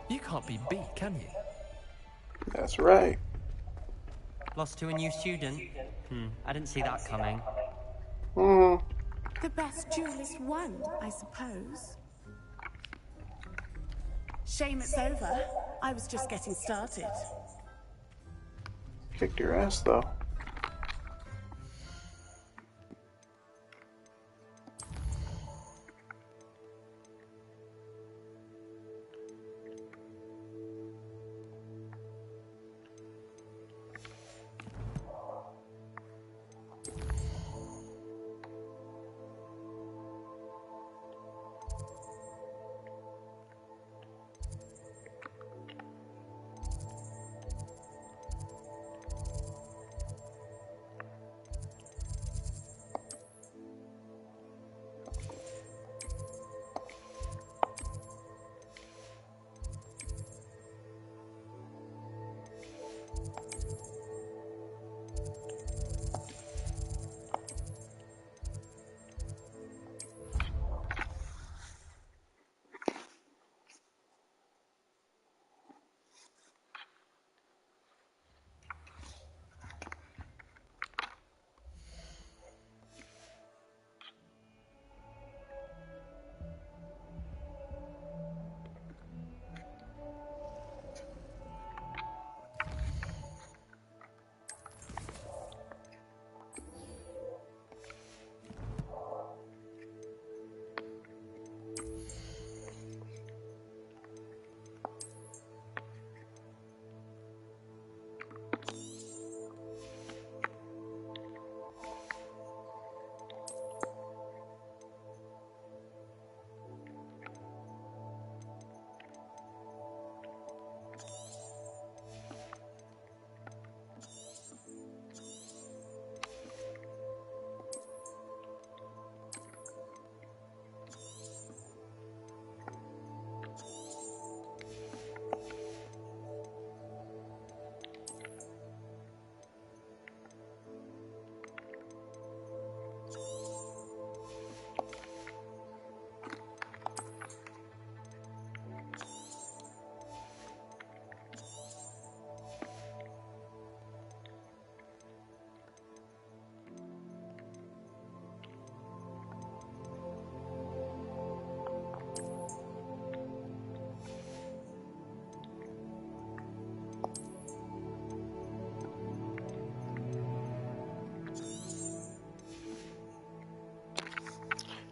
You can't be beat, can you? That's right. Lost to a new student? I didn't see that coming. The best duelist won, I suppose. Shame it's over. I was just getting started. Kicked your ass, though.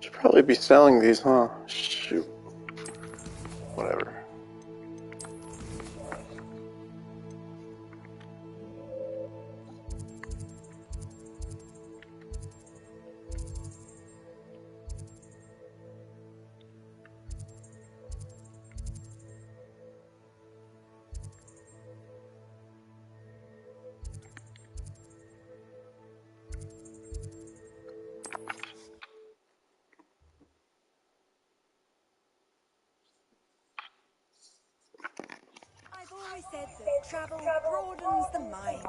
Should probably be selling these, huh? Shoot. Whatever. I've always said that travel broadens the mind.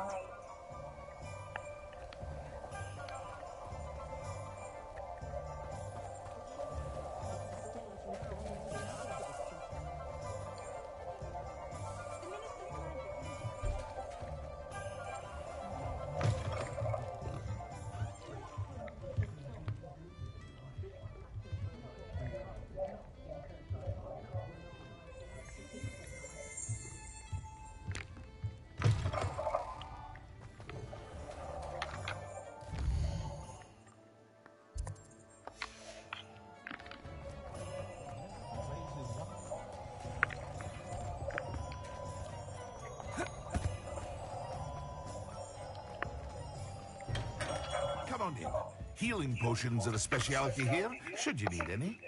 Healing potions are a speciality here, should you need any.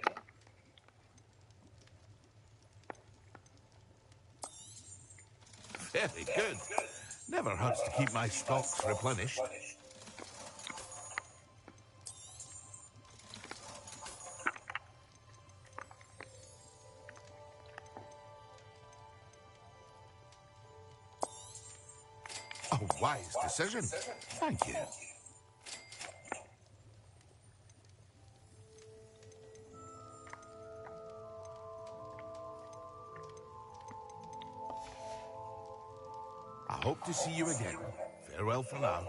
Very good. Never hurts to keep my stocks replenished. A wise decision. Thank you. I hope to see you again. Farewell for now.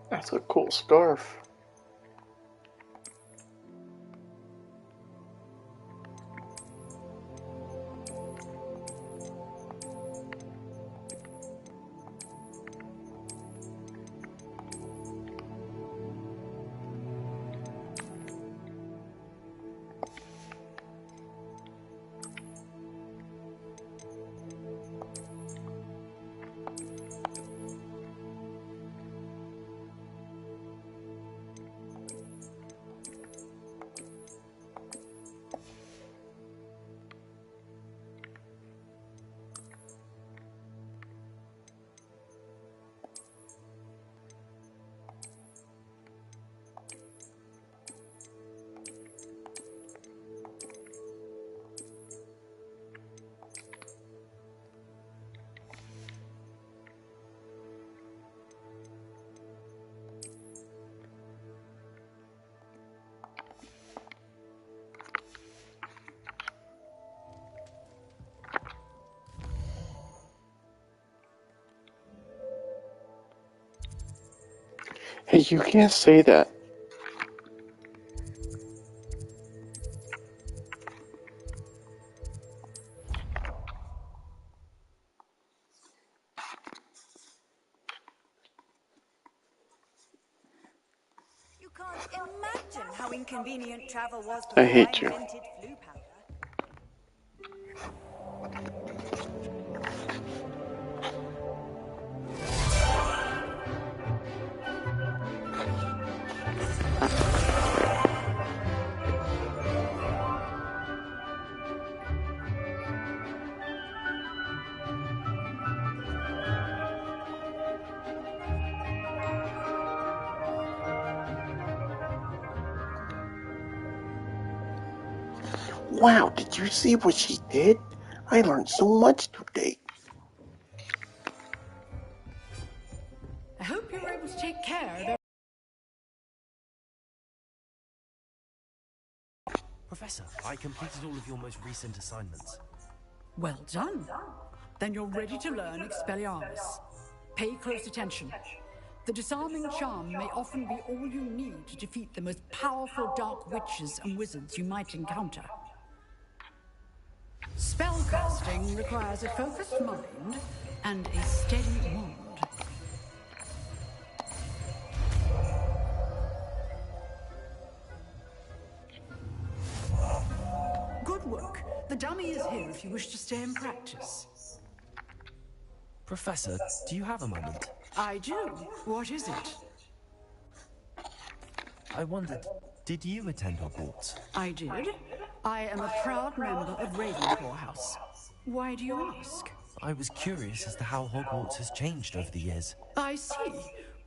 That's a cool scarf. Hey, you can't say that. You can't imagine how inconvenient travel was I before I hate you. invented flu powder. Wow, did you see what she did? I learned so much today. I hope you were able to take care of their... Professor, I completed all of your most recent assignments. Well done. Then you're ready to learn Expelliarmus. Pay close attention. The disarming charm may often be all you need to defeat the most powerful dark witches and wizards you might encounter. Spellcasting requires a focused mind and a steady wand. Good work. The dummy is here if you wish to stay and practice. Professor, do you have a moment? I do. What is it? I wondered, did you attend Hogwarts? I did. I am a proud member of Ravenclaw House. Why do you ask? I was curious as to how Hogwarts has changed over the years. I see.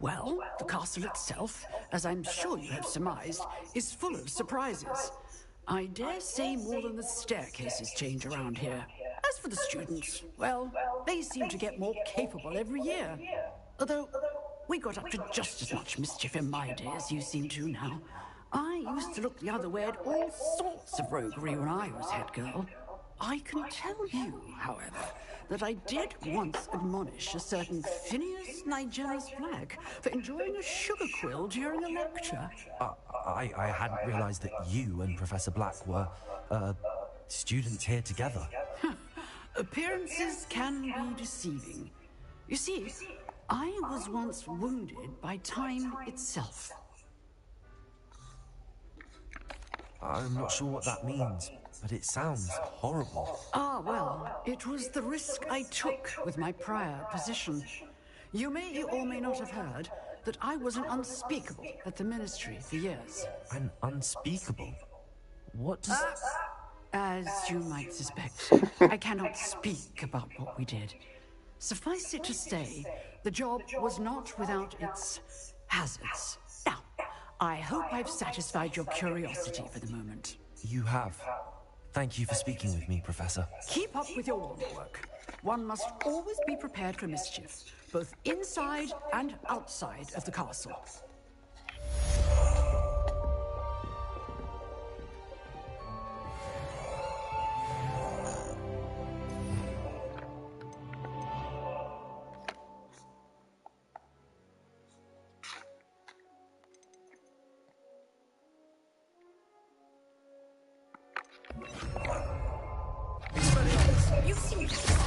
Well, the castle itself, as I'm sure you have surmised, is full of surprises. I dare say more than the staircases change around here. As for the students, well, they seem to get more capable every year. Although, we got up to just as much mischief in my day as you seem to now. I used to look the other way at all sorts of roguery when I was head girl. I can tell you, however, that I did once admonish a certain Phineas Nigella's flag for enjoying a sugar quill during a lecture. I hadn't realized that you and Professor Black were, students here together. Appearances can be deceiving. You see, I was once wounded by time itself. I'm not sure what that means, but it sounds horrible. Ah, well, it was the risk I took with my prior position. You may or may not have heard that I was an unspeakable at the Ministry for years. An unspeakable? What does... As you might suspect, I cannot speak about what we did. Suffice it to say, the job was not without its hazards. Now, I hope I've satisfied your curiosity for the moment. You have. Thank you for speaking with me, Professor. Keep up with your wand work. One must always be prepared for mischief, both inside and outside of the castle. You seem to keep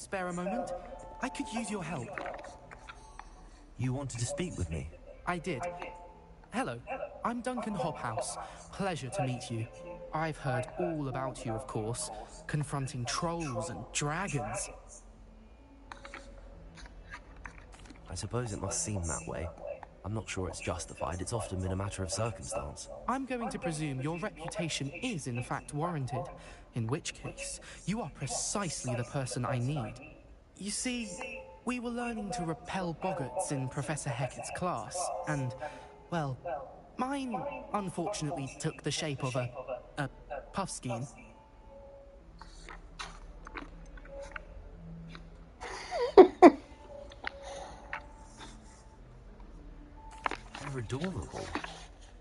Spare a moment? I could use your help. You wanted to speak with me? I did. Hello, I'm Duncan Hobhouse. Pleasure to meet you. I've heard all about you, of course, confronting trolls and dragons. I suppose it must seem that way. I'm not sure it's justified. It's often been a matter of circumstance. I'm going to presume your reputation is in fact warranted, in which case, you are precisely the person I need. You see, we were learning to repel boggarts in Professor Hecat's class, and, well, mine unfortunately took the shape of a puffskein. They're adorable.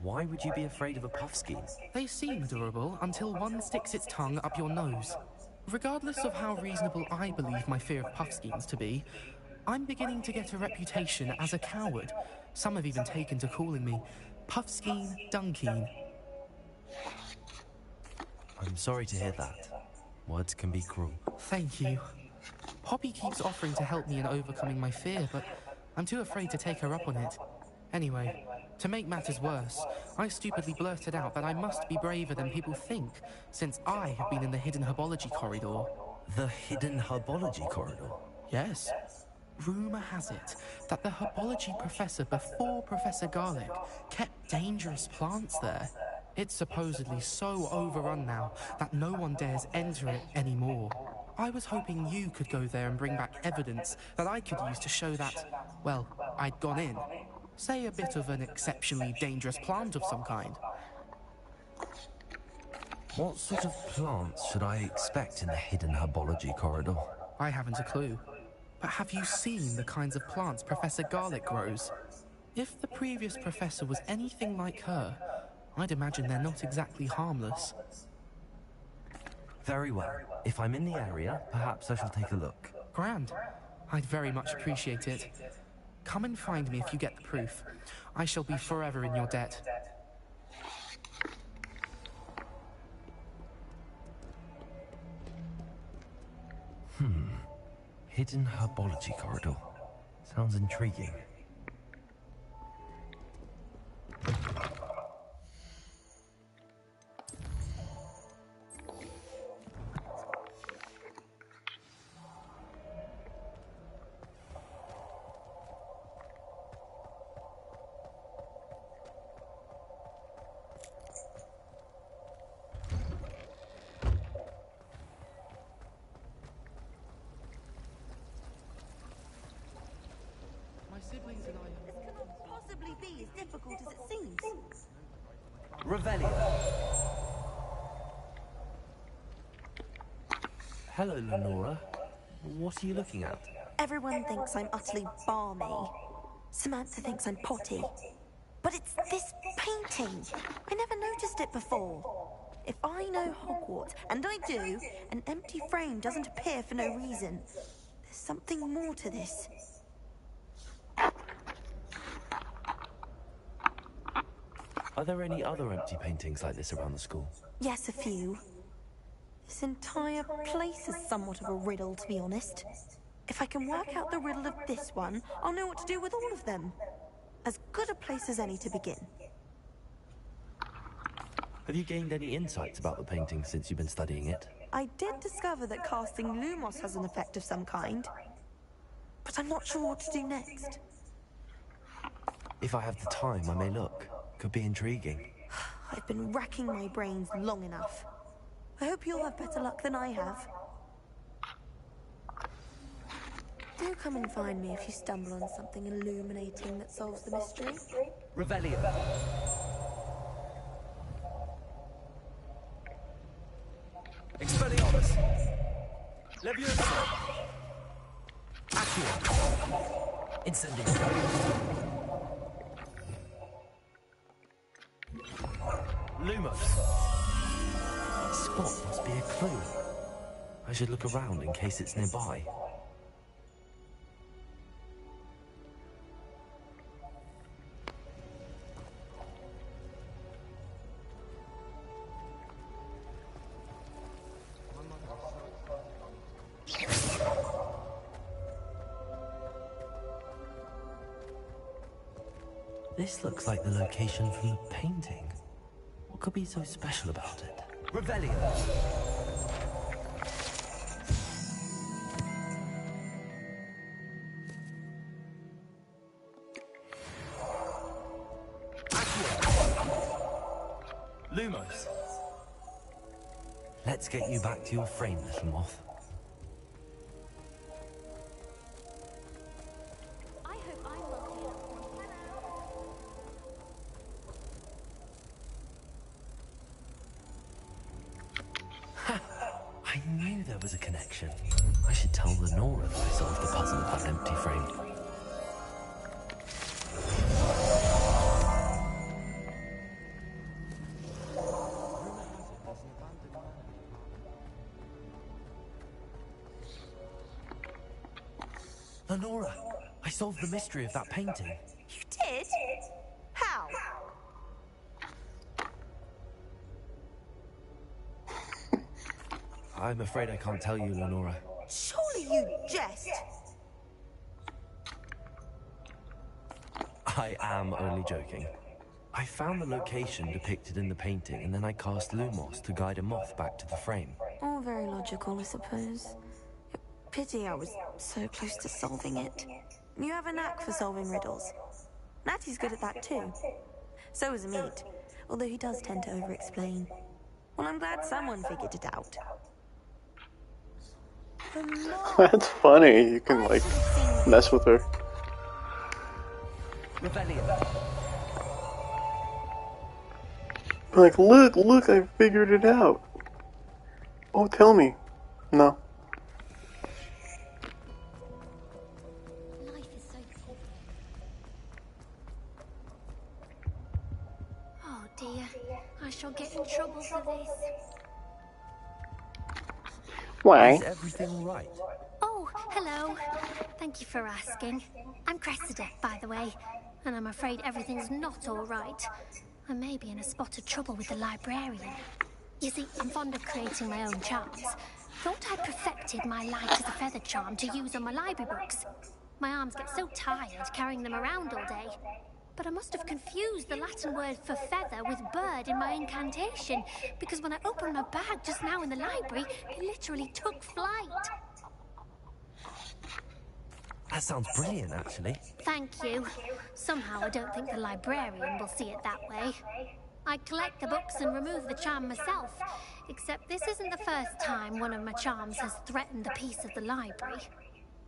Why would you be afraid of a puffskein? They seem adorable until one sticks its tongue up your nose. Regardless of how reasonable I believe my fear of puffskeins to be, I'm beginning to get a reputation as a coward. Some have even taken to calling me Puffskein Dunkeen. I'm sorry to hear that. Words can be cruel. Thank you. Poppy keeps offering to help me in overcoming my fear, but I'm too afraid to take her up on it. Anyway, to make matters worse, I stupidly blurted out that I must be braver than people think, since I have been in the hidden herbology corridor. The hidden herbology corridor? Yes. Rumour has it that the herbology professor before Professor Garlic kept dangerous plants there. It's supposedly so overrun now that no one dares enter it anymore. I was hoping you could go there and bring back evidence that I could use to show that, well, I'd gone in. Say a bit of an exceptionally dangerous plant of some kind. What sort of plants should I expect in the hidden herbology corridor? I haven't a clue. But have you seen the kinds of plants Professor Garlic grows? If the previous professor was anything like her, I'd imagine they're not exactly harmless. Very well. If I'm in the area, perhaps I shall take a look. Grand. I'd very much appreciate it. Come and find me if you get the proof. I shall be forever in your debt. Hidden herbology corridor. Sounds intriguing. This cannot possibly be as difficult as it seems. Revelio. Hello, Lenora. What are you looking at? Everyone thinks I'm utterly balmy. Samantha thinks I'm potty. But it's this painting. I never noticed it before. If I know Hogwarts, and I do, an empty frame doesn't appear for no reason. There's something more to this. Are there any other empty paintings like this around the school? Yes, a few. This entire place is somewhat of a riddle, to be honest. If I can work out the riddle of this one, I'll know what to do with all of them. As good a place as any to begin. Have you gained any insights about the painting since you've been studying it? I did discover that casting Lumos has an effect of some kind. But I'm not sure what to do next. If I have the time, I may look. Could be intriguing. I've been racking my brains long enough. I hope you'll have better luck than I have. Do come and find me if you stumble on something illuminating that solves the mystery. Revelio. Expelliarmus. Leviosa. Accio. Incendio. Lumos. That spot must be a clue. I should look around in case it's nearby. This looks like the location from the painting. What could be so special about it? Revelio. Lumos. Let's get you back to your frame, little moth. I hope I'm lucky enough. I knew there was a connection. I should tell Lenora that I solved the puzzle of that empty frame. Lenora, I solved the mystery of that painting. You did? How? I'm afraid I can't tell you, Lenora. Surely you jest. I am only joking. I found the location depicted in the painting, and then I cast Lumos to guide a moth back to the frame. All very logical, I suppose. Pity I was so close to solving it. You have a knack for solving riddles. Natty's good at that too. So is Amit, although he does tend to over-explain. Well, I'm glad someone figured it out. That's funny. You can, like, mess with her. Like, look, I figured it out. Oh, tell me. No. dear. I shall get in trouble for this. Why? Is everything all right? Oh, hello. Thank you for asking. I'm Cressida, by the way, and I'm afraid everything's not all right. I may be in a spot of trouble with the librarian. You see, I'm fond of creating my own charms. Thought I'd perfected my light as a feather charm to use on my library books. My arms get so tired carrying them around all day. But I must have confused the Latin word for feather with bird in my incantation, because when I opened my bag just now in the library, they literally took flight. That sounds brilliant, actually. Thank you. Somehow I don't think the librarian will see it that way. I collect the books and remove the charm myself, except this isn't the first time one of my charms has threatened the peace of the library.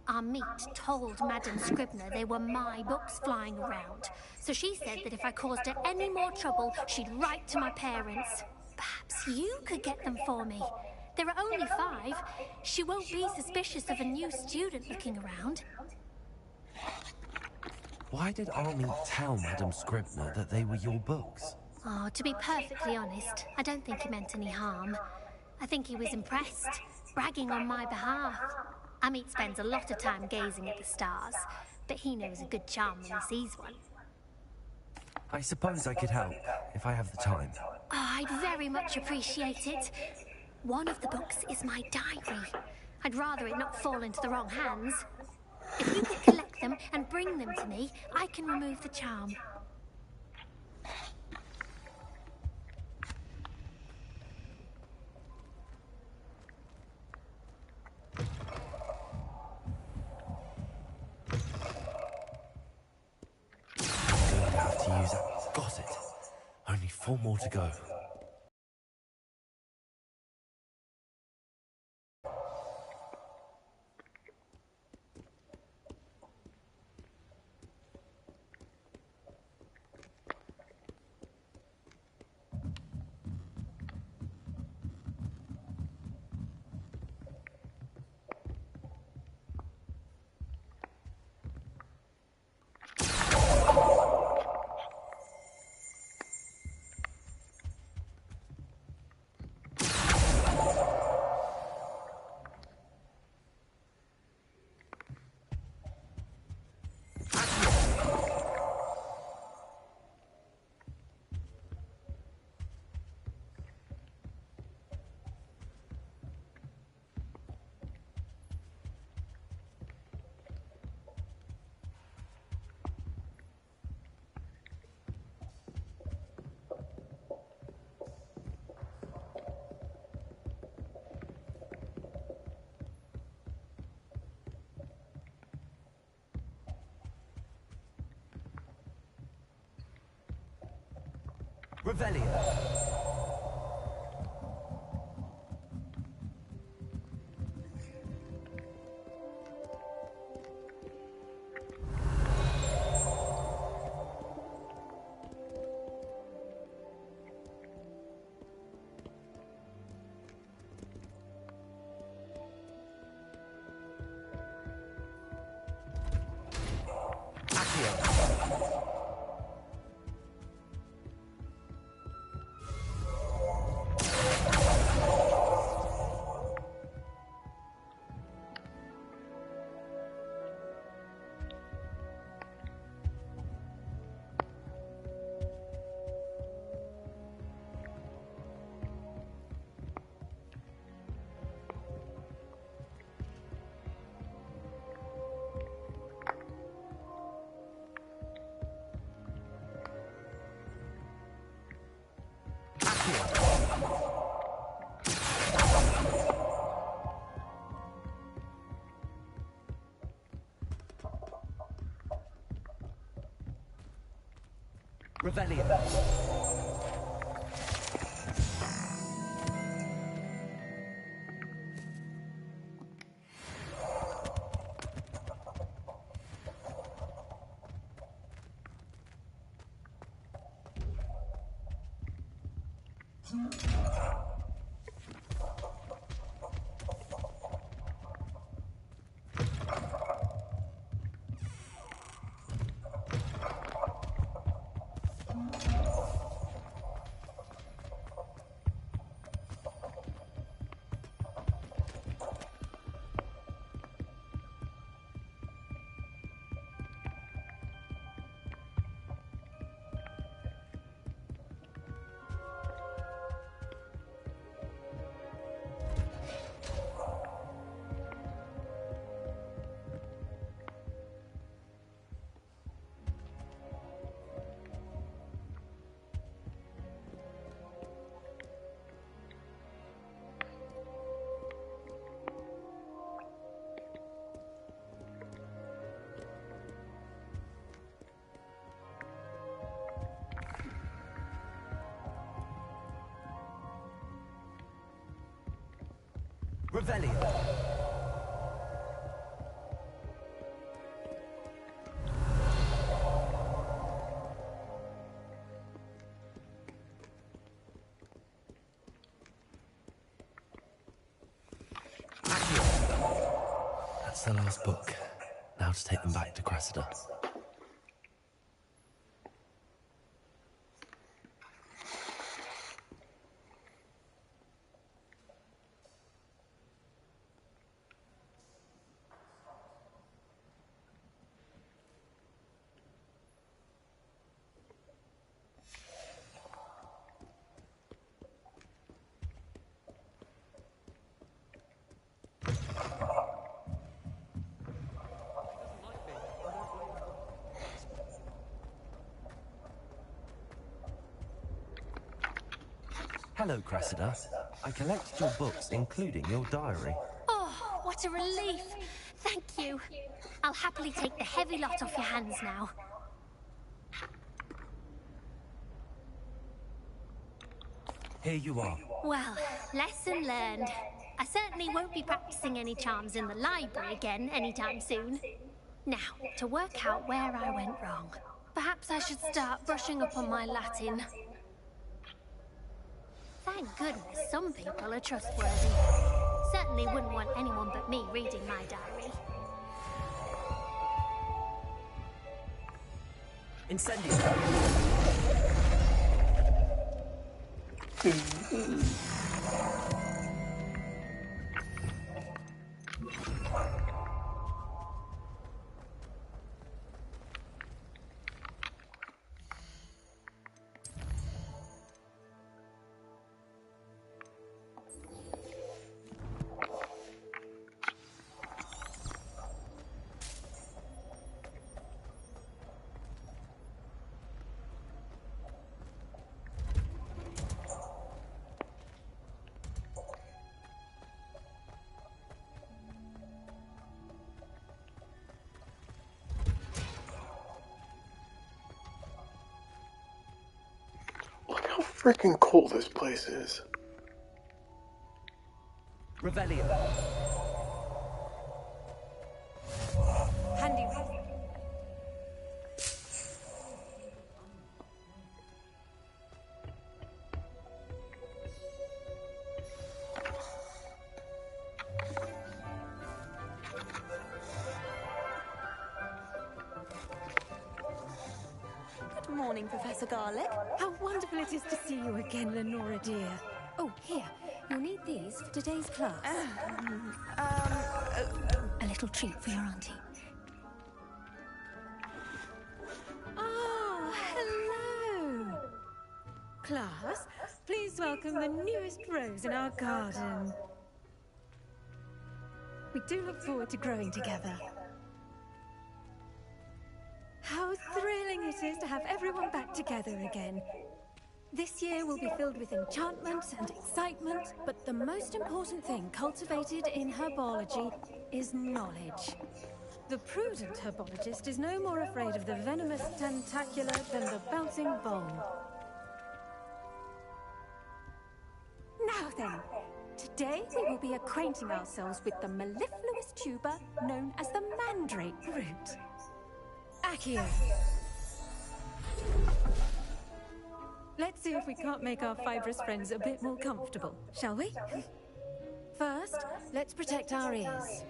Our meet told Madame Scribner they were my books flying around, so she said that if I caused her any more trouble, she'd write to my parents. Perhaps you could get them for me. There are only 5. She won't be suspicious of a new student looking around. Why did Army tell Madame Scribner that they were your books? Oh, to be perfectly honest, I don't think he meant any harm. I think he was impressed, bragging on my behalf. Amit spends a lot of time gazing at the stars, but he knows a good charm when he sees one. I suppose I could help, if I have the time. Oh, I'd very much appreciate it. One of the books is my diary. I'd rather it not fall into the wrong hands. If you could collect them and bring them to me, I can remove the charm. I'm going to have to use that. Got it. Only 4 more to go. Revelio. Revelio. Revelio. That's the last book. Now to take them back to Cressida. Hello, Cressida. I collected your books, including your diary. Oh, what a relief. Thank you. I'll happily take the heavy lot off your hands now. Here you are. Well, lesson learned. I certainly won't be practicing any charms in the library again anytime soon. Now, to work out where I went wrong. Perhaps I should start brushing up on my Latin. Thank goodness some people are trustworthy. Certainly wouldn't want anyone but me reading my diary. Incendio. Look how freaking cool this place is. Revelio. Handy. Good morning, Professor Garlic. How wonderful it is to see you again, Lenora dear. Oh, here. You'll need these for today's class. A little treat for your auntie. Oh, hello. Class, please welcome the newest rose in our garden. We do look forward to growing together. How thrilling it is to have everyone back together again. This year will be filled with enchantment and excitement, but the most important thing cultivated in herbology is knowledge. The prudent herbologist is no more afraid of the venomous tentacula than the bouncing vole. Now then, today we will be acquainting ourselves with the mellifluous tuber known as the mandrake root. Accio. Let's see if we can't make our fibrous friends a bit more comfortable, shall we? First, let's protect our ears.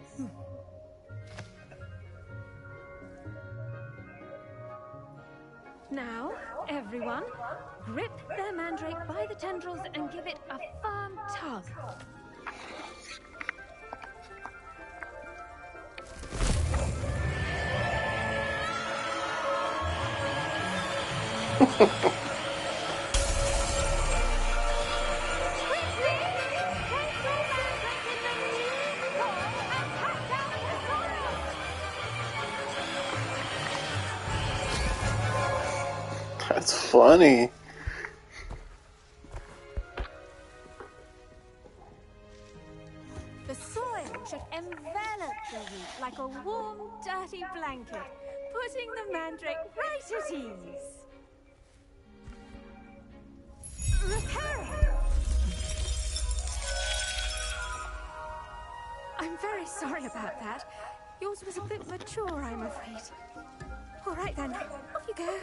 Now, everyone, grip their mandrake by the tendrils and give it a firm tug. That's funny. The soil should envelop the root like a warm, dirty blanket, putting the mandrake right at ease. Repair it! yours was a bit mature, I'm afraid. All right then, off you go.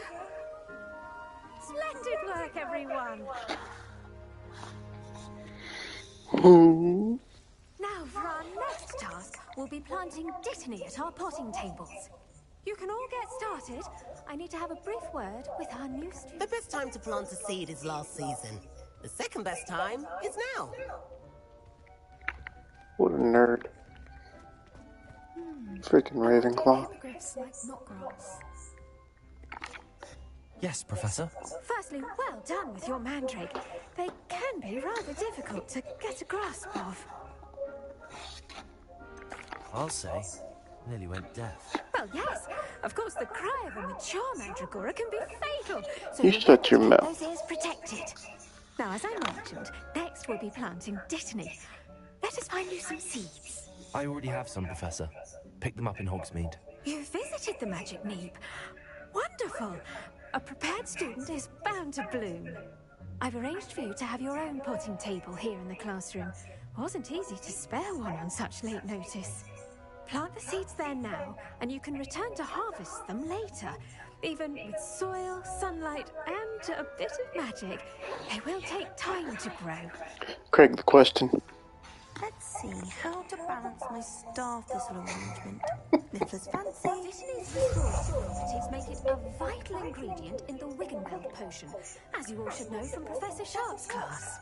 Splendid work, everyone. Now for our next task, we'll be planting dittany at our potting tables. You can all get started. I need to have a brief word with our new student. The best time to plant a seed is last season. The second best time is now. What a nerd. Freaking Ravenclaw. Hippogriffs like knotgrass. Yes, Professor. Firstly, well done with your mandrake. They can be rather difficult to get a grasp of. I'll say, nearly went deaf. Well, yes. Of course, the cry of a mature mandragora can be fatal. So You shut your mouth. those ears protected. Now, as I mentioned, next we'll be planting dittany. Let us find you some seeds. I already have some, Professor. Picked them up in Hogsmeade. You visited the Magic Neep. Wonderful. A prepared student is bound to bloom. I've arranged for you to have your own potting table here in the classroom. Wasn't easy to spare one on such late notice. Plant the seeds there now, and you can return to harvest them later. Even with soil, sunlight, and a bit of magic, they will take time to grow. Craig, the question. Let's see how to balance my staff this little arrangement. Niffler's fancy. Dittany's restorative properties make it a vital ingredient in the Wiggenweld potion, as you all should know from Professor Sharp's class.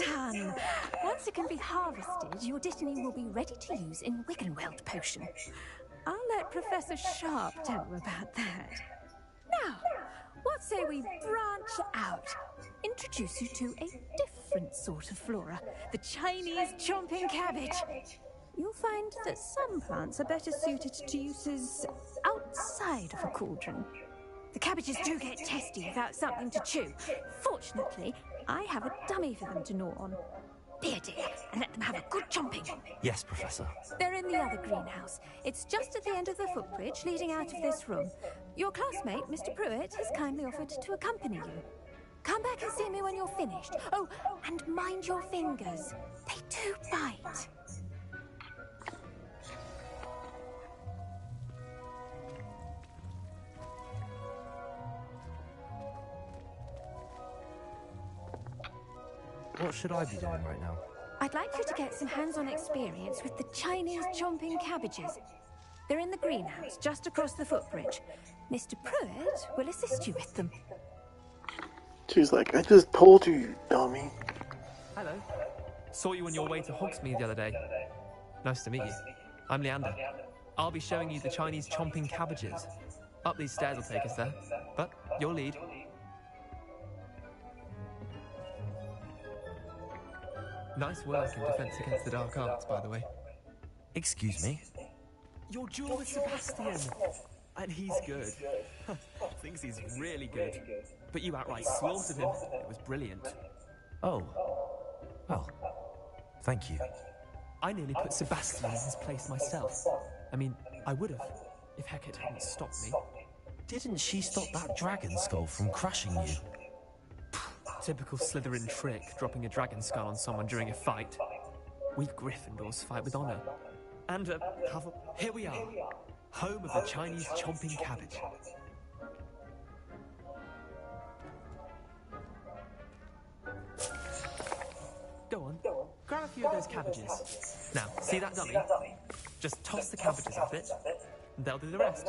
Done. Once it can be harvested, your dittany will be ready to use in Wiggenweld potion. I'll let Professor Sharp tell you about that. Now, what say we branch out? Introduce you to a different sort of flora, the Chinese chomping cabbage. You'll find that some plants are better suited to uses outside of a cauldron. The cabbages do get testy without something to chew. Fortunately, I have a dummy for them to gnaw on. Here, dear, and let them have a good chomping. Yes, Professor. They're in the other greenhouse. It's just at the end of the footbridge leading out of this room. Your classmate, Mr. Pruitt, has kindly offered to accompany you. Come back and see me when you're finished. Oh, and mind your fingers. They do bite. What should I be doing right now? I'd like you to get some hands-on experience with the Chinese chomping cabbages. They're in the greenhouse, just across the footbridge. Mr. Pruitt will assist you with them. She's like, I just told you, you dummy. Hello. Saw you on your way to Hogsmeade the other day. Nice to meet you. I'm Leander. I'll be showing you the Chinese chomping cabbages. Up these stairs will take us there, but you'll lead. Nice work in Defense Against the Dark Arts, by the way. Excuse me? Your duel with Sebastian! And he's good. Thinks he's really good. But you outright slaughtered him. It was brilliant. Oh. Well, thank you. I nearly put Sebastian in his place myself. I mean, I would have, if Hecate hadn't stopped me. Didn't she stop that dragon skull from crushing you? Typical Slytherin trick, dropping a dragon skull on someone during a fight. We Gryffindors fight with honor. And, here we are. Home of the Chinese chomping cabbage. Go on, grab a few of those cabbages. Now, see that dummy? Just toss the cabbages at it, and they'll do the rest.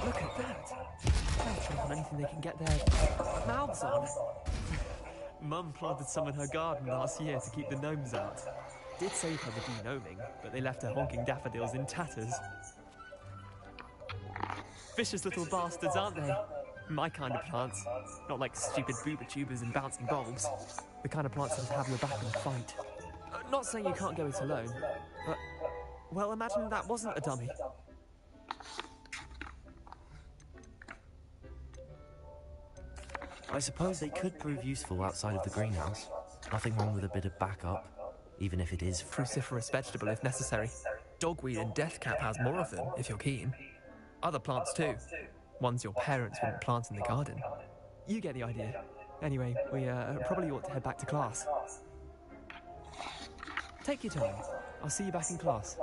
Look at that! They'll trip on anything they can get their mouths on. Mum planted some in her garden last year to keep the gnomes out. Did save her the de-gnoming, but they left her honking daffodils in tatters. Vicious little bastards, aren't they? My kind of plants. Not like stupid booba tubers and bouncing bulbs. The kind of plants that have your back in a fight. Not saying you can't go it alone, but... Well, imagine that wasn't a dummy. I suppose they could prove useful outside of the greenhouse. Nothing wrong with a bit of backup, even if it is cruciferous vegetable if necessary. Dogweed and deathcap has more of them, if you're keen. Other plants too. Ones your parents wouldn't plant in the garden. You get the idea. Anyway, we probably ought to head back to class. Take your time. I'll see you back in class.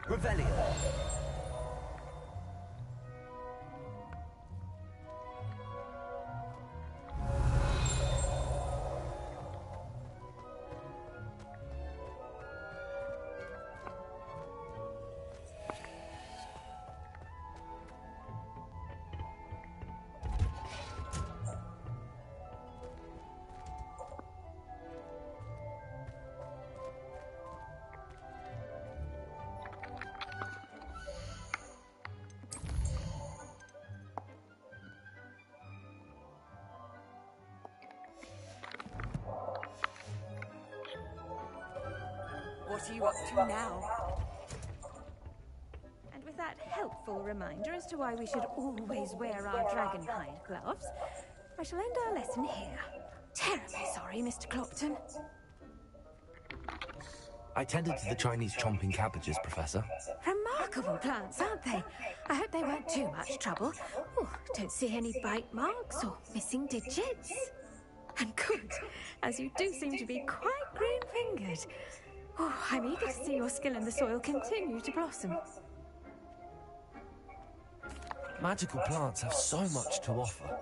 Revelio. What are you up to now? And with that helpful reminder as to why we should always wear our dragonhide gloves, I shall end our lesson here. Terribly sorry, Mr. Clopton. I tended to the Chinese chomping cabbages, Professor. Remarkable plants, aren't they? I hope they weren't too much trouble. Oh, don't see any bite marks or missing digits. And good, as you do seem to be quite green-fingered. Oh, I'm eager to see your skill in the soil continue to blossom. Magical plants have so much to offer.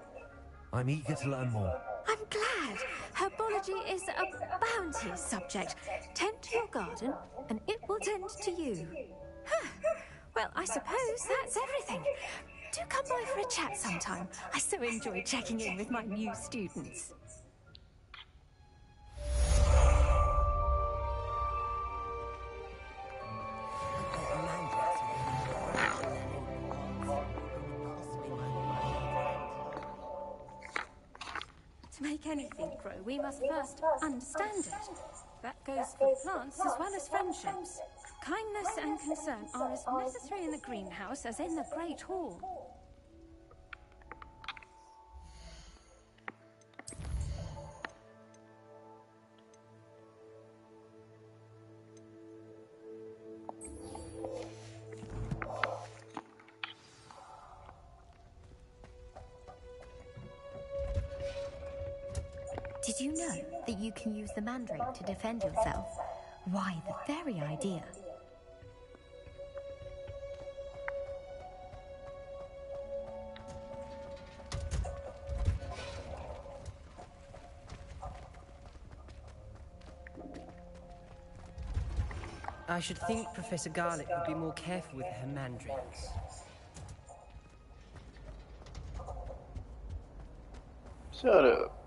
I'm eager to learn more. I'm glad. Herbology is a bounteous subject. Tend to your garden, and it will tend to you. Huh. Well, I suppose that's everything. Do come by for a chat sometime. I so enjoy checking in with my new students. To make anything grow, we must first understand it. That goes for plants as well as friendships. Kindness and concern are as necessary in the greenhouse as in the Great Hall. Did you know that you can use the mandrake to defend yourself? Why, the very idea. I should think Professor Garlick would be more careful with her mandrakes. Shut up.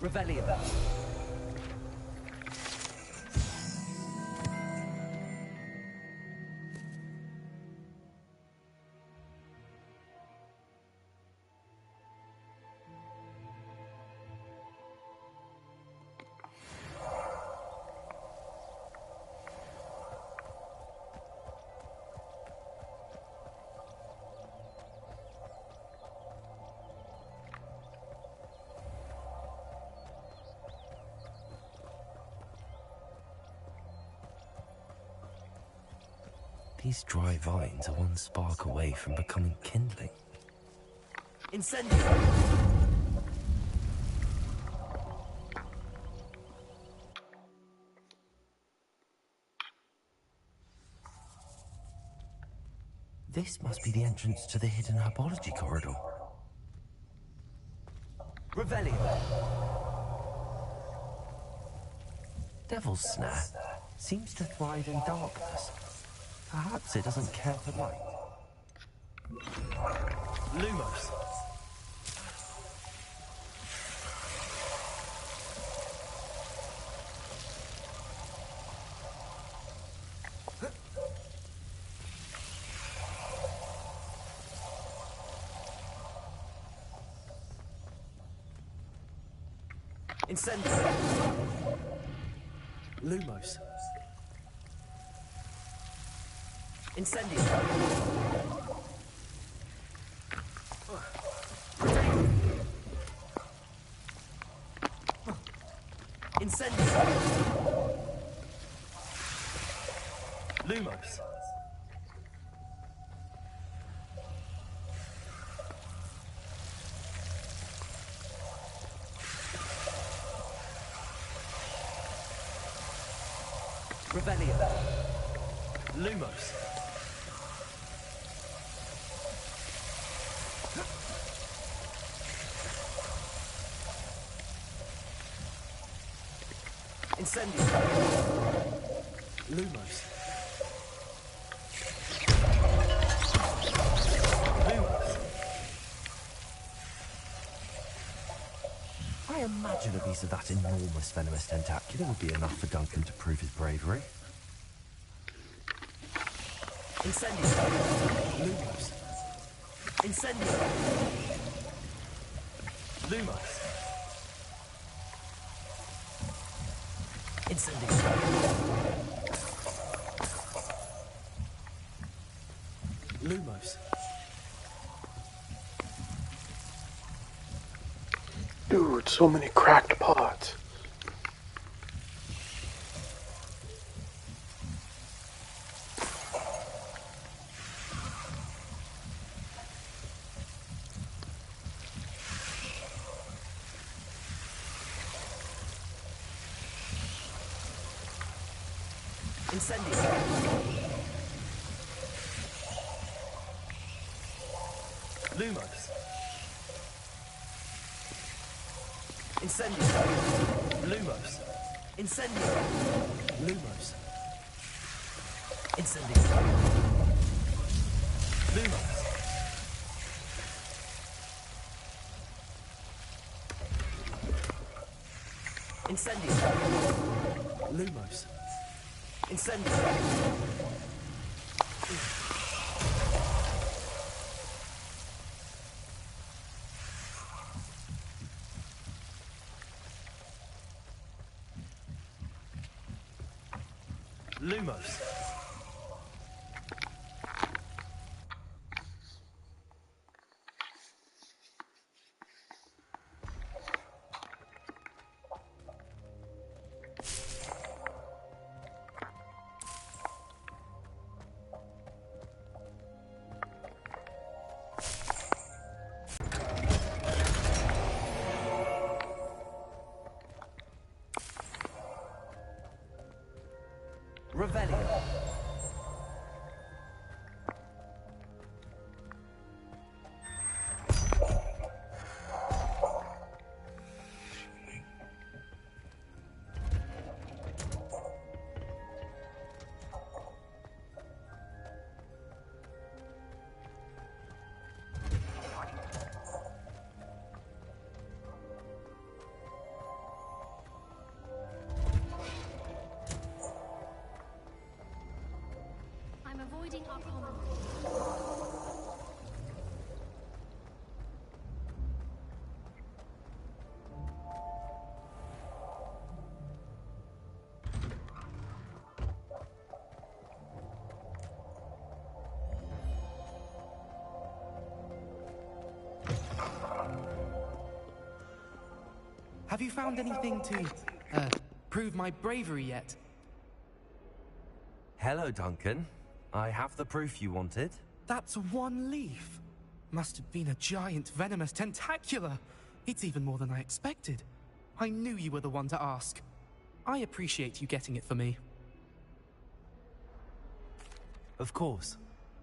Revelio. These dry vines are one spark away from becoming kindling. Incendio! This must be the entrance to the hidden herbology corridor. Revelio. Devil's Snare seems to thrive in darkness. Perhaps it doesn't care for light. Lumos. Incendio. Lumos. Incendio. Incendio. Lumos. Revelio. Lumos. Incendio. Lumos. Lumos. I imagine a piece of that enormous venomous tentacular would be enough for Duncan to prove his bravery. Incendio. Lumos. Incendio. Lumos. Incendio. Lumos. Dude, so many cracked pots. Incendio. Lumos. Incendio. Lumos. Incendio. Lumos. Incendio. Lumos. Incendio. Lumos. Incendio. Lumos. Revelio. I'm avoiding our common. Have you found anything to, prove my bravery yet? Hello, Duncan. I have the proof you wanted. That's one leaf. Must have been a giant venomous tentacula. It's even more than I expected. I knew you were the one to ask. I appreciate you getting it for me. Of course.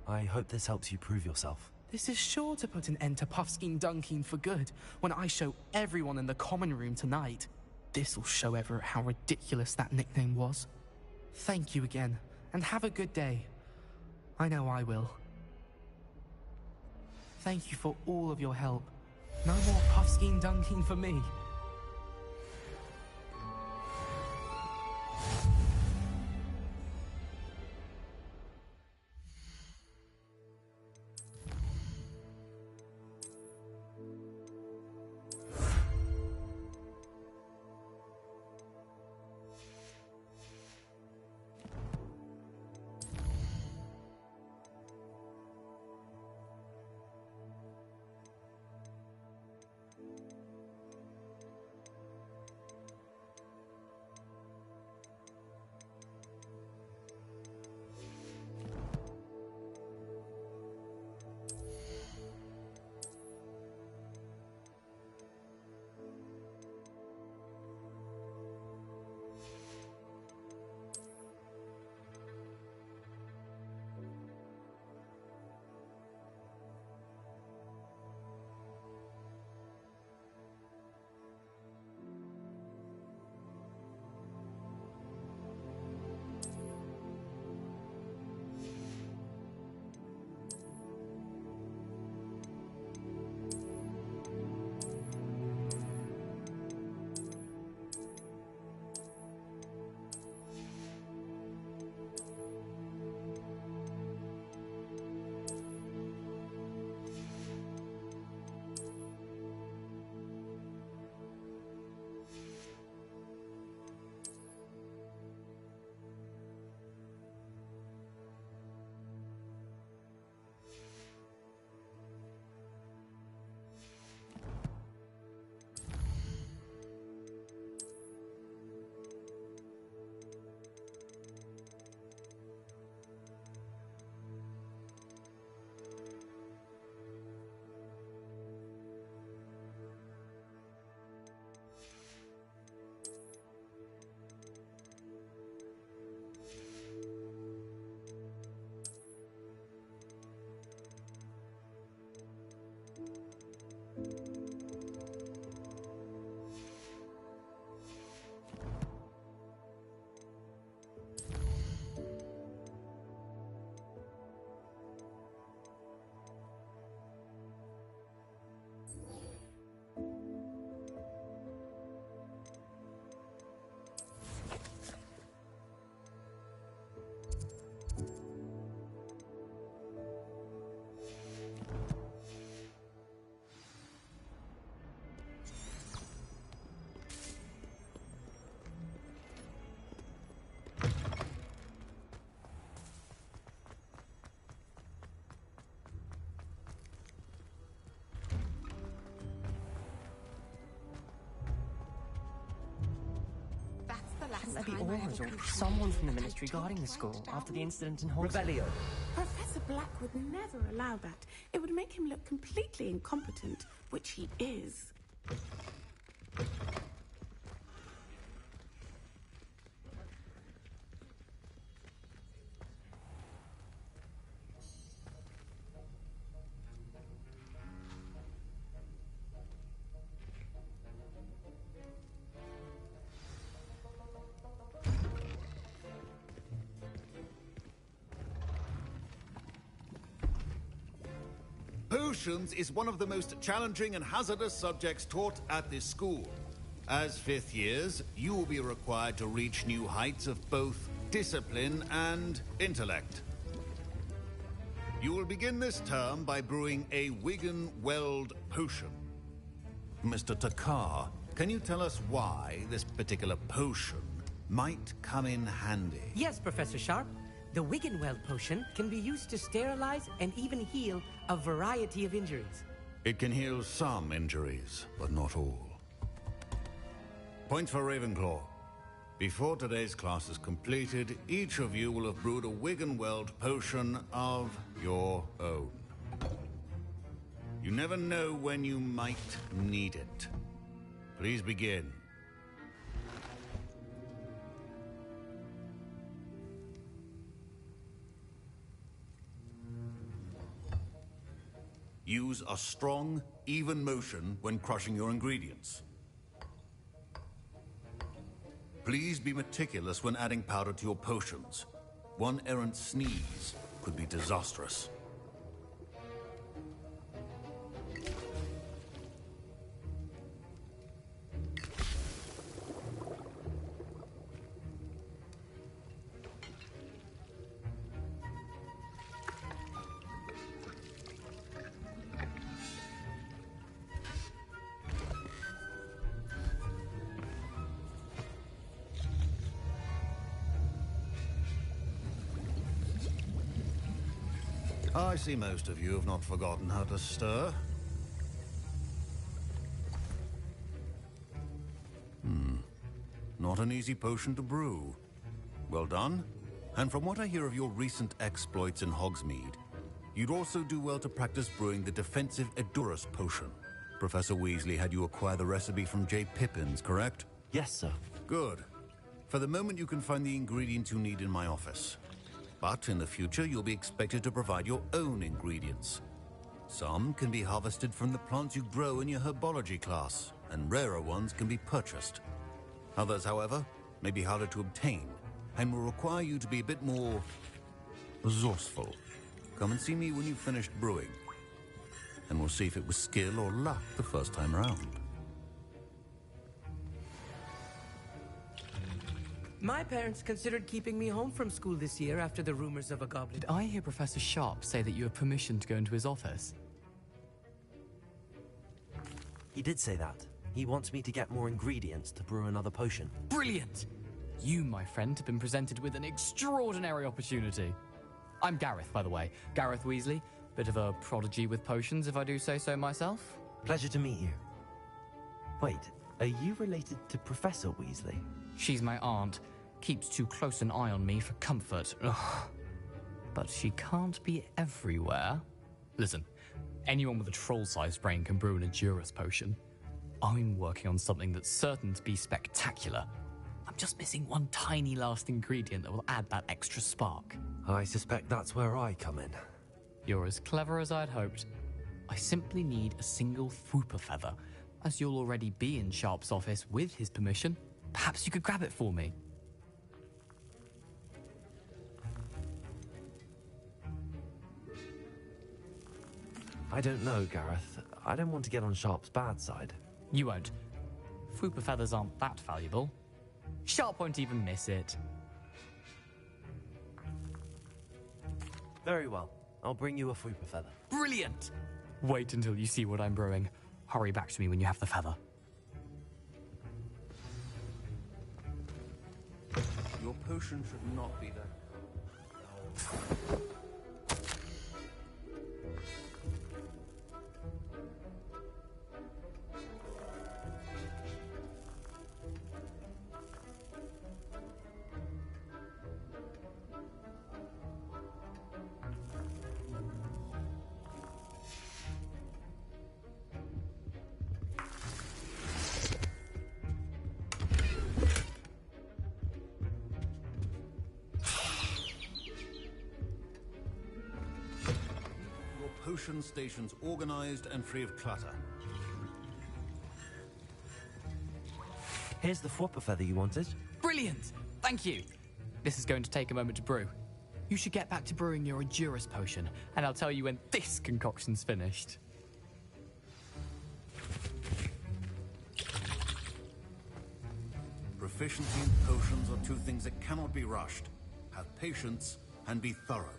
I hope this helps you prove yourself. This is sure to put an end to Puffskein Dunkeen for good when I show everyone in the common room tonight. This'll show Everett how ridiculous that nickname was. Thank you again, and have a good day. I know I will. Thank you for all of your help. No more Puffskein Dunkeen for me. Shouldn't there be orders or someone from the Ministry guarding the school after the incident in Halsey? Revelio. Professor Black would never allow that. It would make him look completely incompetent, which he is. Potions is one of the most challenging and hazardous subjects taught at this school. As fifth years, you will be required to reach new heights of both discipline and intellect. You will begin this term by brewing a Wigan-Weld potion. Mr. Takar, can you tell us why this particular potion might come in handy? Yes, Professor Sharp. The Wigan-Weld potion can be used to sterilize and even heal a variety of injuries. It can heal some injuries, but not all. Point for Ravenclaw. Before today's class is completed, each of you will have brewed a Wiggenweld potion of your own. You never know when you might need it. Please begin. Use a strong, even motion when crushing your ingredients. Please be meticulous when adding powder to your potions. One errant sneeze could be disastrous. I see most of you have not forgotten how to stir. Not an easy potion to brew. Well done. And from what I hear of your recent exploits in Hogsmeade, you'd also do well to practice brewing the defensive Edurus potion. Professor Weasley had you acquire the recipe from J. Pippins, correct? Yes, sir. Good. For the moment, you can find the ingredients you need in my office. But in the future, you'll be expected to provide your own ingredients. Some can be harvested from the plants you grow in your herbology class, and rarer ones can be purchased. Others, however, may be harder to obtain, and will require you to be a bit more resourceful. Come and see me when you've finished brewing, and we'll see if it was skill or luck the first time around. My parents considered keeping me home from school this year after the rumors of a goblin. Did I hear Professor Sharp say that you have permission to go into his office? He did say that. He wants me to get more ingredients to brew another potion. Brilliant! You, my friend, have been presented with an extraordinary opportunity. I'm Gareth, by the way. Gareth Weasley. Bit of a prodigy with potions, if I do say so myself. Pleasure to meet you. Wait, are you related to Professor Weasley? She's my aunt. Keeps too close an eye on me for comfort. Ugh. But she can't be everywhere. Listen, anyone with a troll-sized brain can brew an Edurus potion. I'm working on something that's certain to be spectacular. I'm just missing one tiny last ingredient that will add that extra spark. I suspect that's where I come in. You're as clever as I'd hoped. I simply need a single Fwooper feather. As you'll already be in Sharp's office with his permission, perhaps you could grab it for me. I don't know, Gareth. I don't want to get on Sharp's bad side. You won't. Fwooper feathers aren't that valuable. Sharp won't even miss it. Very well. I'll bring you a Fwooper feather. Brilliant! Wait until you see what I'm brewing. Hurry back to me when you have the feather. Your potion should not be there. Potion stations organized and free of clutter. Here's the Fwooper feather you wanted. Brilliant! Thank you! This is going to take a moment to brew. You should get back to brewing your Edurus potion, and I'll tell you when this concoction's finished. Proficiency in potions are two things that cannot be rushed. Have patience and be thorough.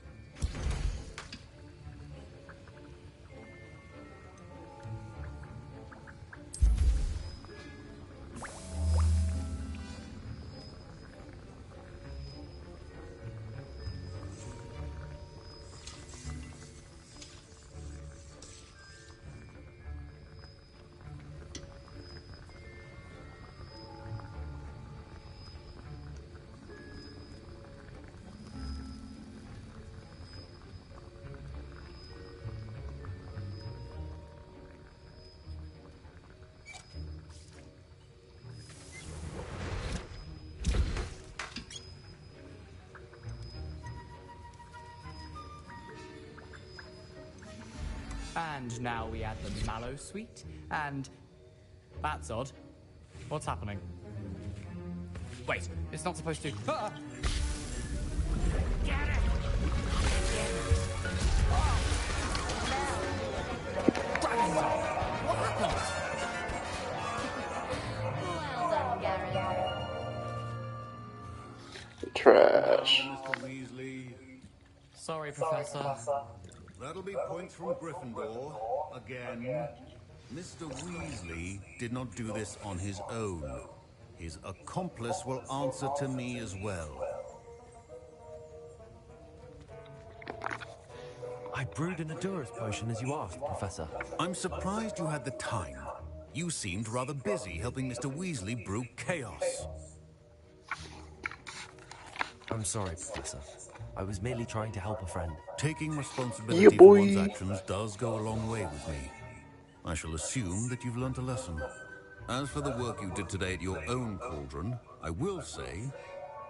And now we add the mallow sweet, and... That's odd. What's happening? Wait, it's not supposed to... Ah! Get it! What happened? Well done, Gareth. Trash. Mr. Weasley. Sorry, Professor. That'll be points from Gryffindor. Again. Mr. Weasley did not do this on his own. His accomplice will answer to me as well. I brewed an Adurus potion as you asked, Professor. I'm surprised you had the time. You seemed rather busy helping Mr. Weasley brew chaos. I'm sorry, Professor. I was merely trying to help a friend. Taking responsibility for one's actions does go a long way with me. I shall assume that you've learnt a lesson. As for the work you did today at your own cauldron, I will say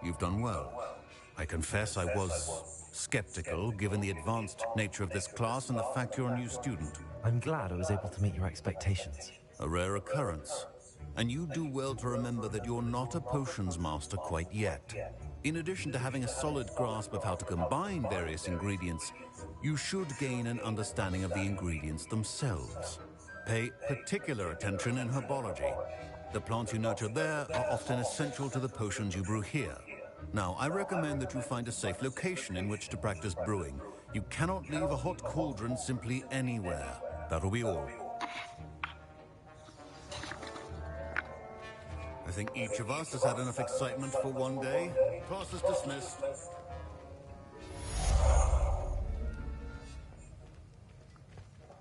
you've done well. I confess I was skeptical, given the advanced nature of this class and the fact you're a new student. I'm glad I was able to meet your expectations. A rare occurrence. And you do well to remember that you're not a potions master quite yet. In addition to having a solid grasp of how to combine various ingredients, you should gain an understanding of the ingredients themselves. Pay particular attention in herbology. The plants you nurture there are often essential to the potions you brew here. Now, I recommend that you find a safe location in which to practice brewing. You cannot leave a hot cauldron simply anywhere. That'll be all. I think each of us has had enough excitement for one day. Class is dismissed.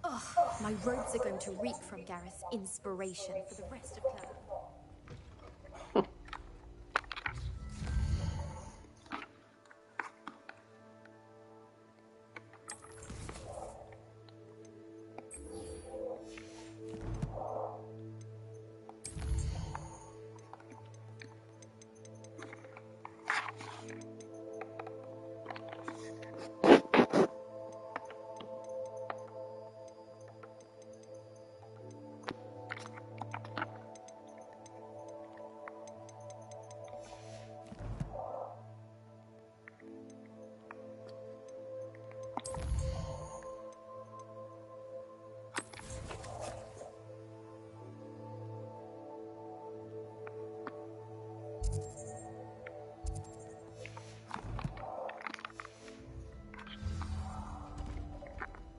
Ugh, my robes are going to reek from Gareth's inspiration for the rest of term.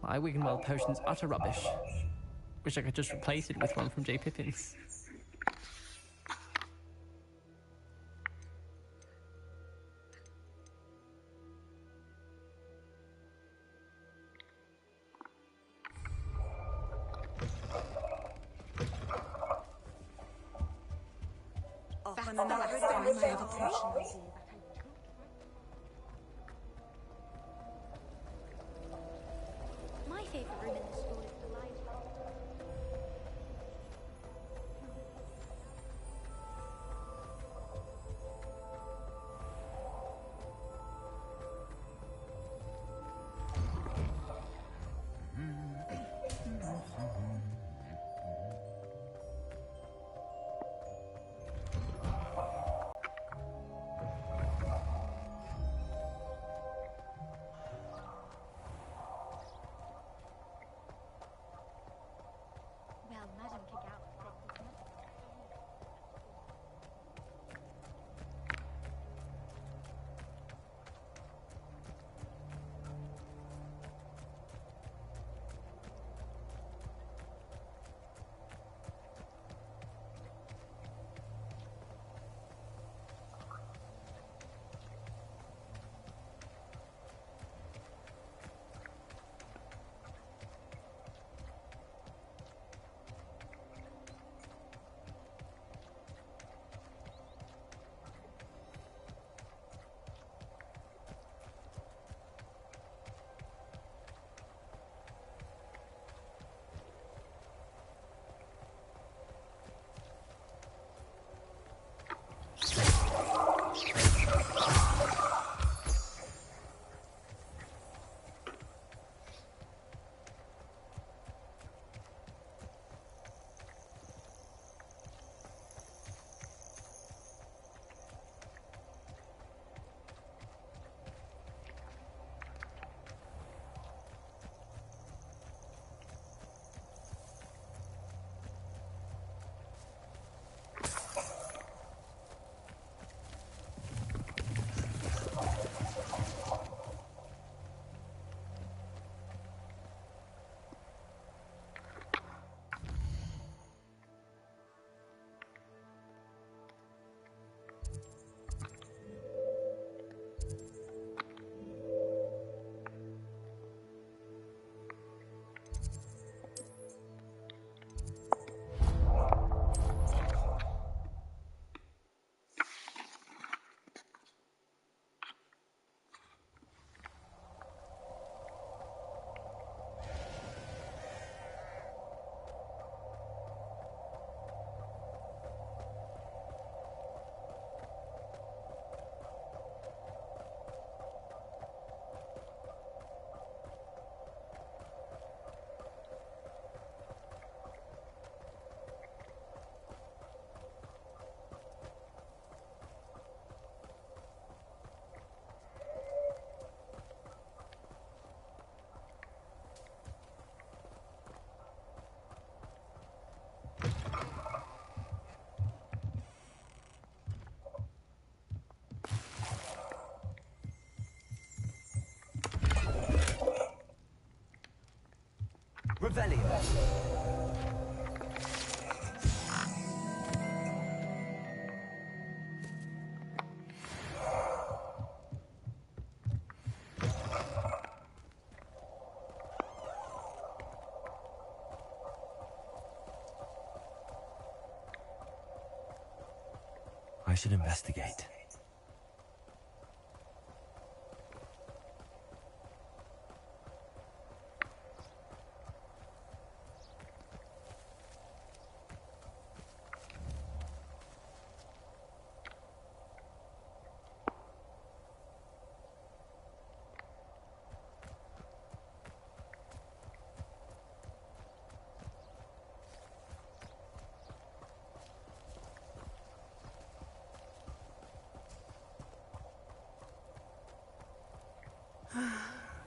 My Wiggenweld potion's utter rubbish. Wish I could just replace it with one from J. Pippin's. Often the last time I have a potion. My favourite room in the school is the library. Revelio. I should investigate.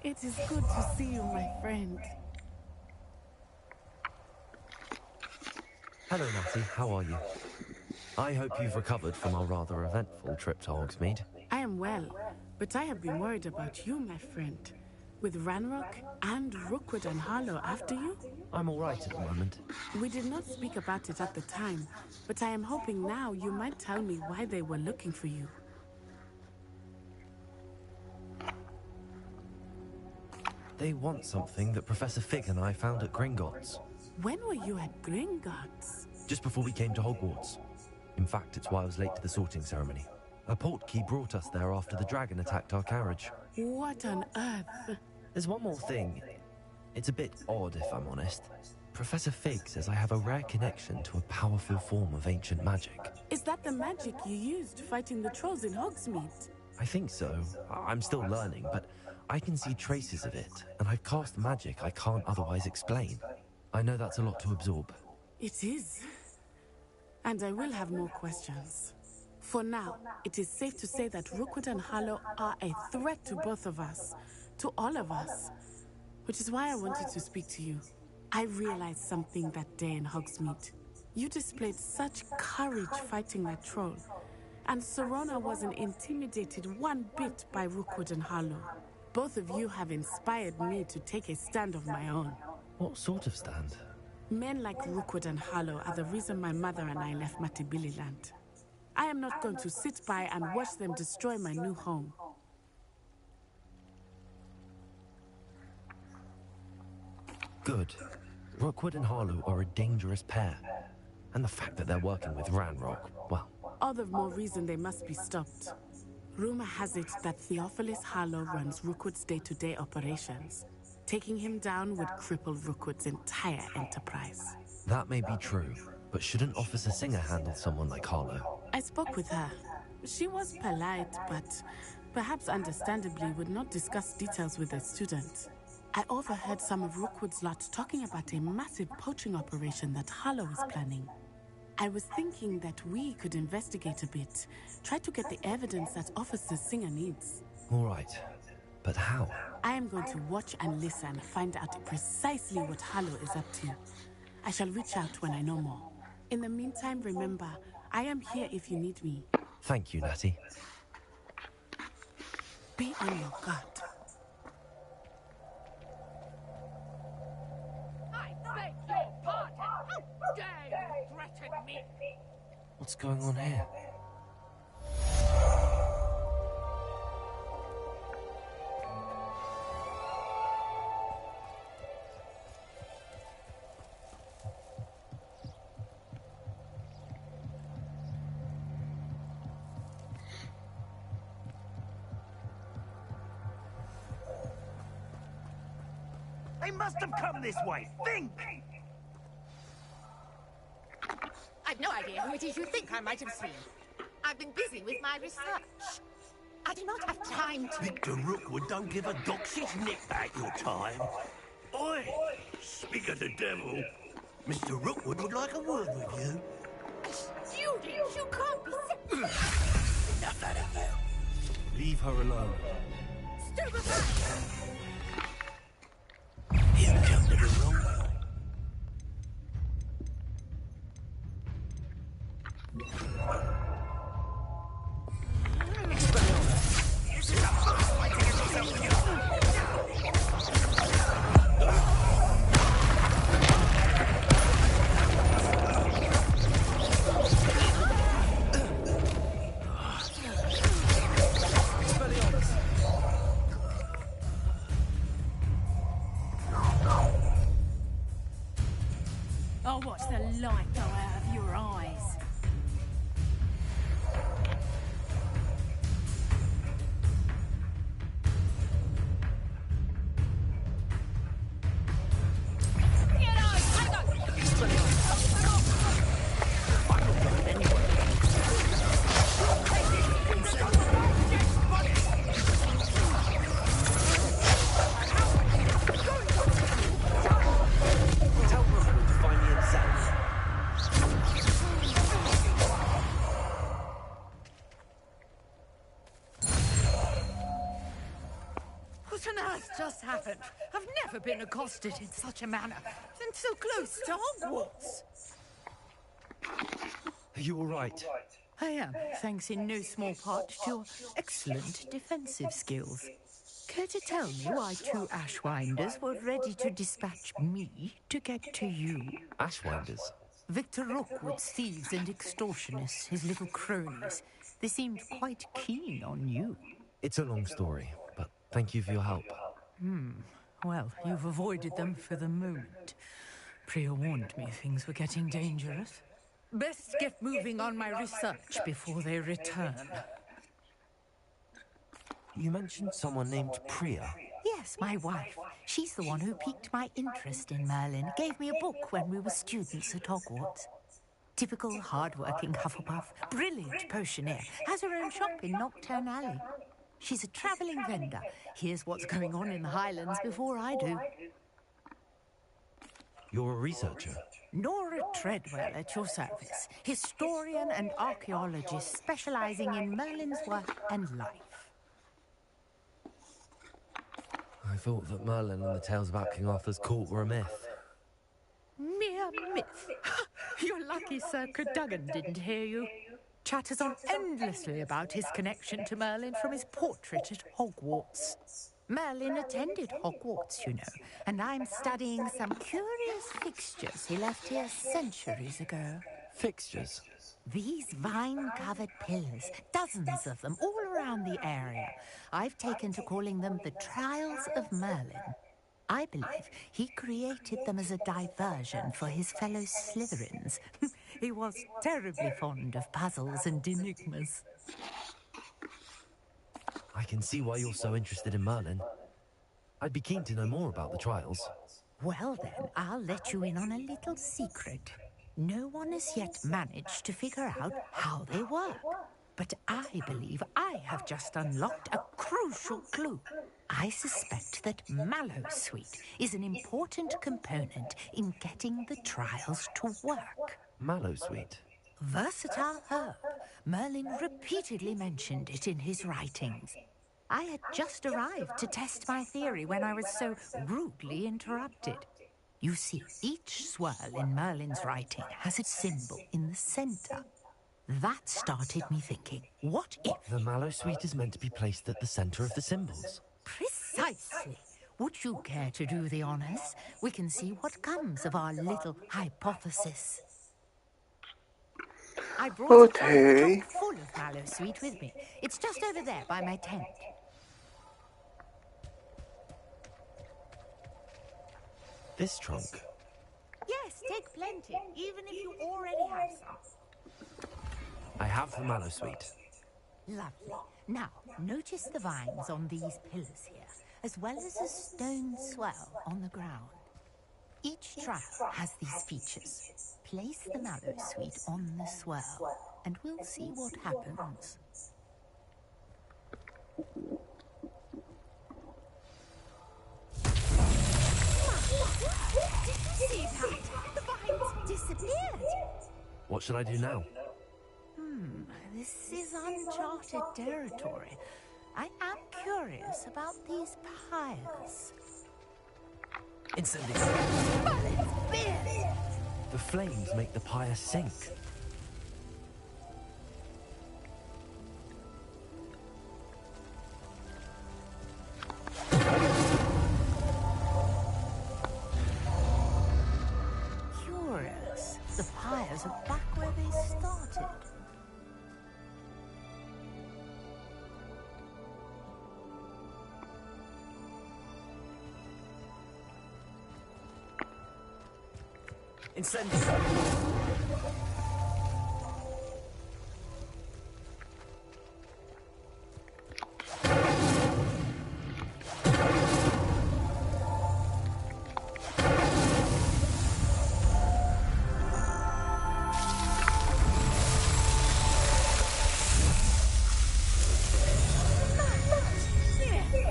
It is good to see you, my friend. Hello, Natty. How are you? I hope you've recovered from our rather eventful trip to Hogsmeade. I am well, but I have been worried about you, my friend. With Ranrock and Rookwood and Harlow after you? I'm all right at the moment. We did not speak about it at the time, but I am hoping now you might tell me why they were looking for you. They want something that Professor Fig and I found at Gringotts. When were you at Gringotts? Just before we came to Hogwarts. In fact, it's why I was late to the sorting ceremony. A portkey brought us there after the dragon attacked our carriage. What on earth? There's one more thing. It's a bit odd, if I'm honest. Professor Fig says I have a rare connection to a powerful form of ancient magic. Is that the magic you used fighting the trolls in Hogsmeade? I think so. I'm still learning, but I can see traces of it, and I've cast magic I can't otherwise explain. I know that's a lot to absorb. It is. And I will have more questions. For now, it is safe to say that Rookwood and Harlow are a threat to both of us, to all of us. Which is why I wanted to speak to you. I realized something that day in Hogsmeade. You displayed such courage fighting that troll, and Serona wasn't intimidated one bit by Rookwood and Harlow. Both of you have inspired me to take a stand of my own. What sort of stand? Men like Rookwood and Harlow are the reason my mother and I left Matibililand. I am not going to sit by and watch them destroy my new home. Good. Rookwood and Harlow are a dangerous pair. And the fact that they're working with Ranrock, well... All the more reason they must be stopped. Rumor has it that Theophilus Harlow runs Rookwood's day-to-day operations. Taking him down would cripple Rookwood's entire enterprise. That may be true, but shouldn't Officer Singer handle someone like Harlow? I spoke with her. She was polite, but perhaps understandably would not discuss details with a student. I overheard some of Rookwood's lot talking about a massive poaching operation that Harlow is planning. I was thinking that we could investigate a bit, try to get the evidence that Officer Singer needs. All right, but how? I am going to watch and listen, find out precisely what Harlow is up to. I shall reach out when I know more. In the meantime, remember, I am here if you need me. Thank you, Natty. Be on your guard. I beg your pardon. How dare you threaten me? What's going on here? They must have come this way. Think! I've no idea who it is you think I might have seen. I've been busy with my research. I do not have time to... Victor Rookwood don't give a doxy's nip back your time. Oi! Speak of the devil. Mr. Rookwood would like a word with you. Students, you can't be... Enough out of you. Leave her alone. Stupefy! You come to the wrong way. the light go out of your eyes. Tell Rookwood to find me Insanity. What on earth just happened? I've never been accosted in such a manner, and so close to Hogwarts. Are you all right? I am, thanks in no small part to your excellent defensive skills. Care to tell me why two Ashwinders were ready to dispatch me to get to you? Ashwinders? Victor Rookwood's thieves and extortionists, his little cronies. They seemed quite keen on you. It's a long story, but thank you for your help. Well, you've avoided them for the moment. Priya warned me things were getting dangerous. Best get moving on my research before they return. You mentioned someone named Priya. Yes, my wife. She's the one who piqued my interest in Merlin. Gave me a book when we were students at Hogwarts. Typical hard-working Hufflepuff. Brilliant potioneer. Has her own shop in Nocturne Alley. She's a travelling vendor. Here's what's going on in the Highlands before I do. You're a researcher? Nora Treadwell at your service. Historian and archaeologist specialising in Merlin's work and life. I thought that Merlin and the tales about King Arthur's court were a myth. Mere myth. You're lucky Sir Cadogan didn't hear you. Chatters on endlessly about his connection to Merlin from his portrait at Hogwarts. Merlin attended Hogwarts, you know, and I'm studying some curious fixtures he left here centuries ago. Fixtures? These vine-covered pillars, dozens of them, all around the area. I've taken to calling them the Trials of Merlin. I believe he created them as a diversion for his fellow Slytherins. He was terribly fond of puzzles and enigmas. I can see why you're so interested in Merlin. I'd be keen to know more about the trials. Well then, I'll let you in on a little secret. No one has yet managed to figure out how they work. But I believe I have just unlocked a crucial clue. I suspect that Mallowsweet is an important component in getting the trials to work. Mallowsweet? Versatile herb. Merlin repeatedly mentioned it in his writings. I had just arrived to test my theory when I was so rudely interrupted. You see, each swirl in Merlin's writing has a symbol in the centre. That started me thinking, what if... The Mallowsweet is meant to be placed at the centre of the symbols. Precisely. Would you care to do the honours? We can see what comes of our little hypothesis. I brought a trunk full of Mallowsweet with me. It's just over there by my tent. This trunk? Yes, take plenty, even if you already have some. I have the Mallowsweet. Lovely. Now, notice the vines on these pillars here, as well as a stone swell on the ground. Each trial has these features. Place the Mallowsweet on the swell, and we'll see what happens. Did you see that? The vines disappeared. What should I do now? This is uncharted territory. I am curious about these pyres. Incendiary! The flames make the pyre sink. Curious. The pyres are back where they started. Incendio.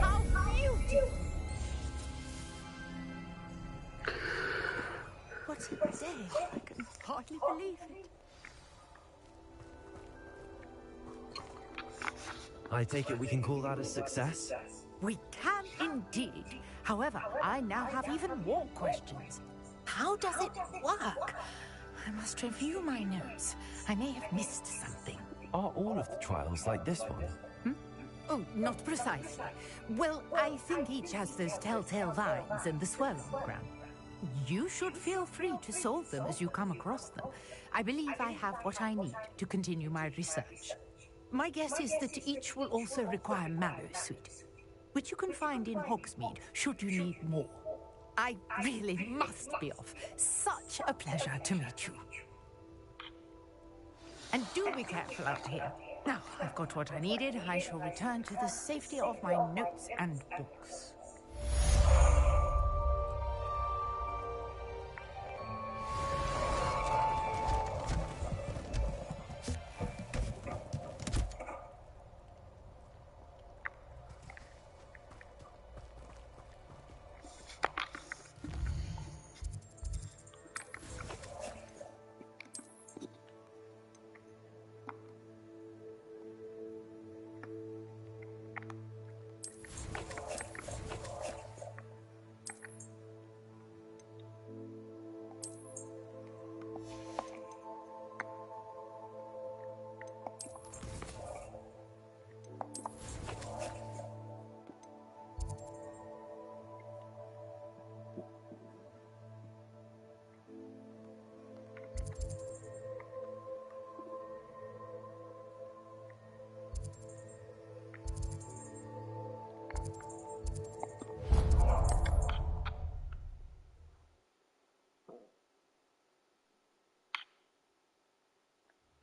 How beautiful! What a day! I can hardly believe it. I take it we can call that a success? We can indeed. However, I now have even more questions. How does it work? I must review my notes. I may have missed something. Are all of the trials like this one? Oh, not precisely. Well, I think each has those telltale vines and the swirl on the ground. You should feel free to solve them as you come across them. I believe I have what I need to continue my research. My guess is that each will also require mallow sweet, which you can find in Hogsmeade should you need more. I really must be off. Such a pleasure to meet you. And do be careful out here. Now, I've got what I needed. I shall return to the safety of my notes and books.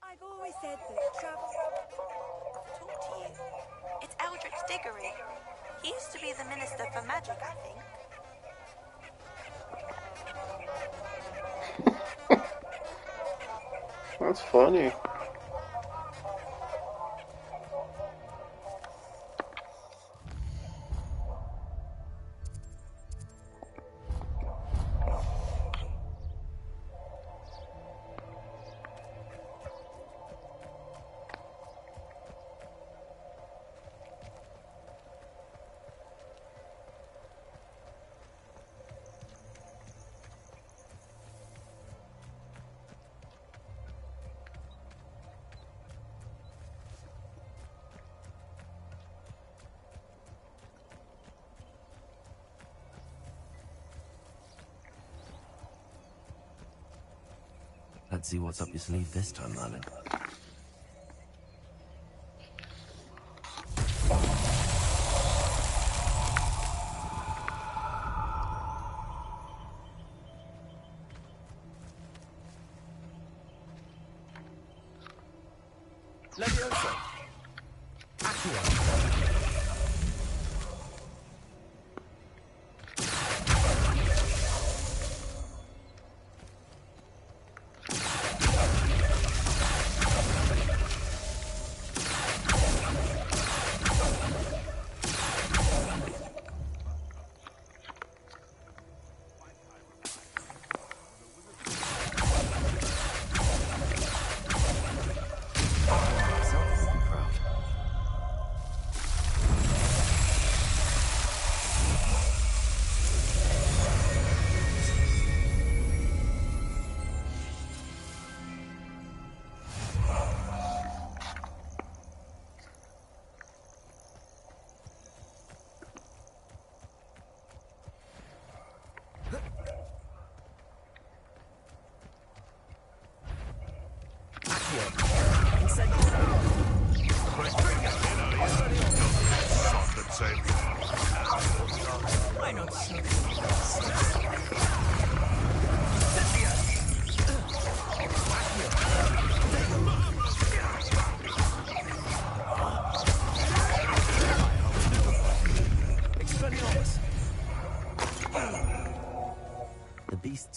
I've always said that travel... Talk to you. It's Eldritch Diggory. He used to be the Minister for Magic, I think. That's funny. Let's see what's up your sleeve this time, Merlin. Leviosa. Accio. Why not so?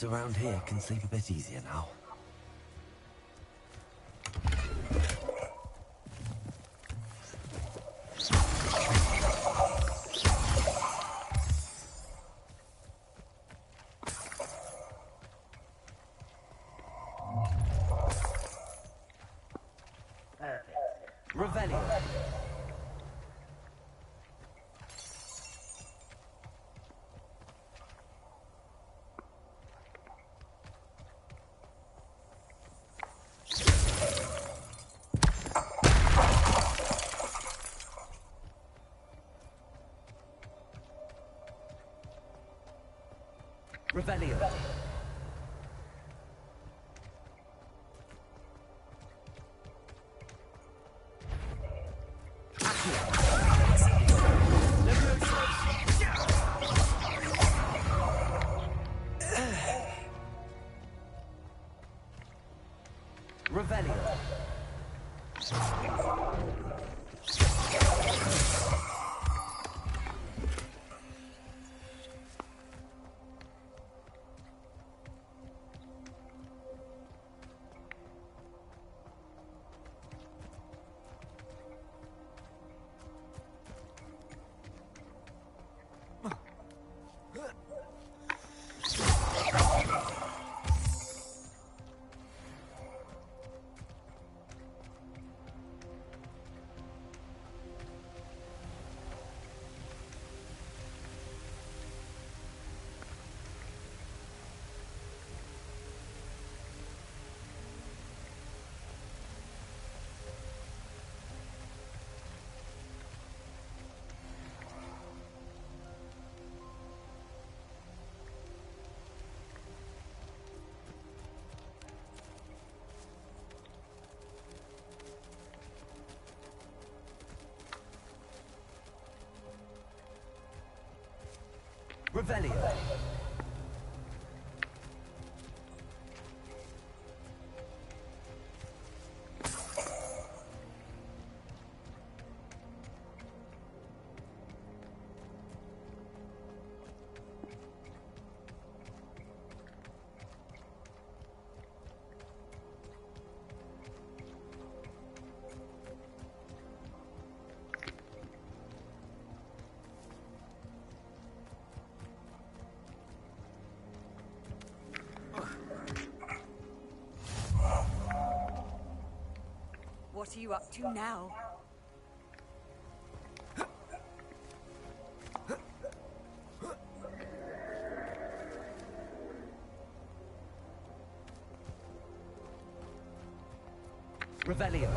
kids around here can sleep a bit easier now. Revelio. Revelio. Revelio. Revelio. What are you up to now? Revelio.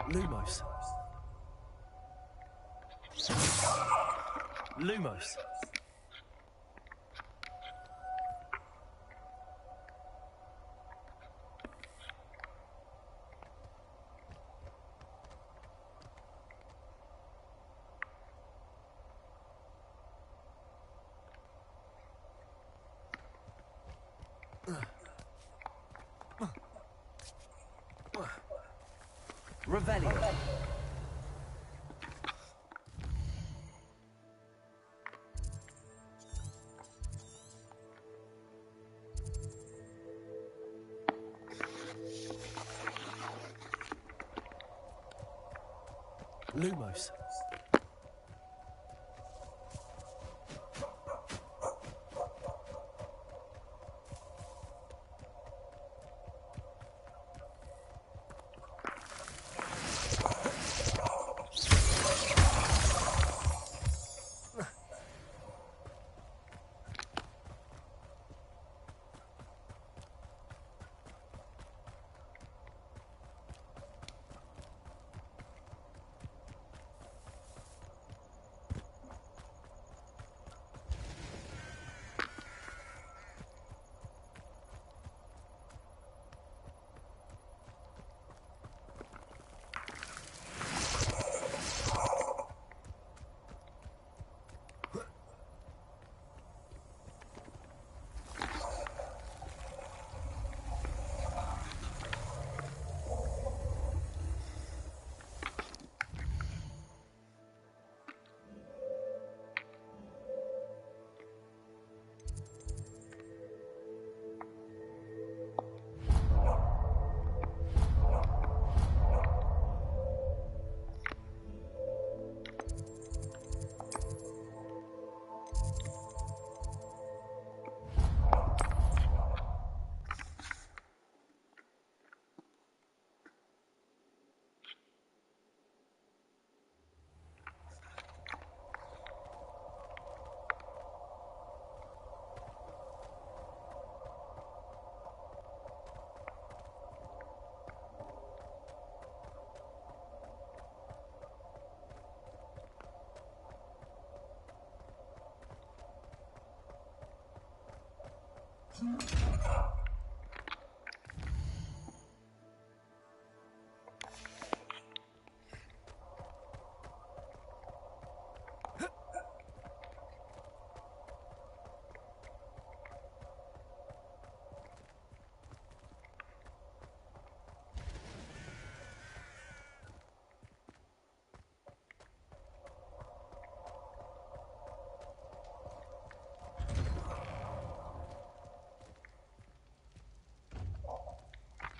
Lumos. Lumos. Revelio. Lumos.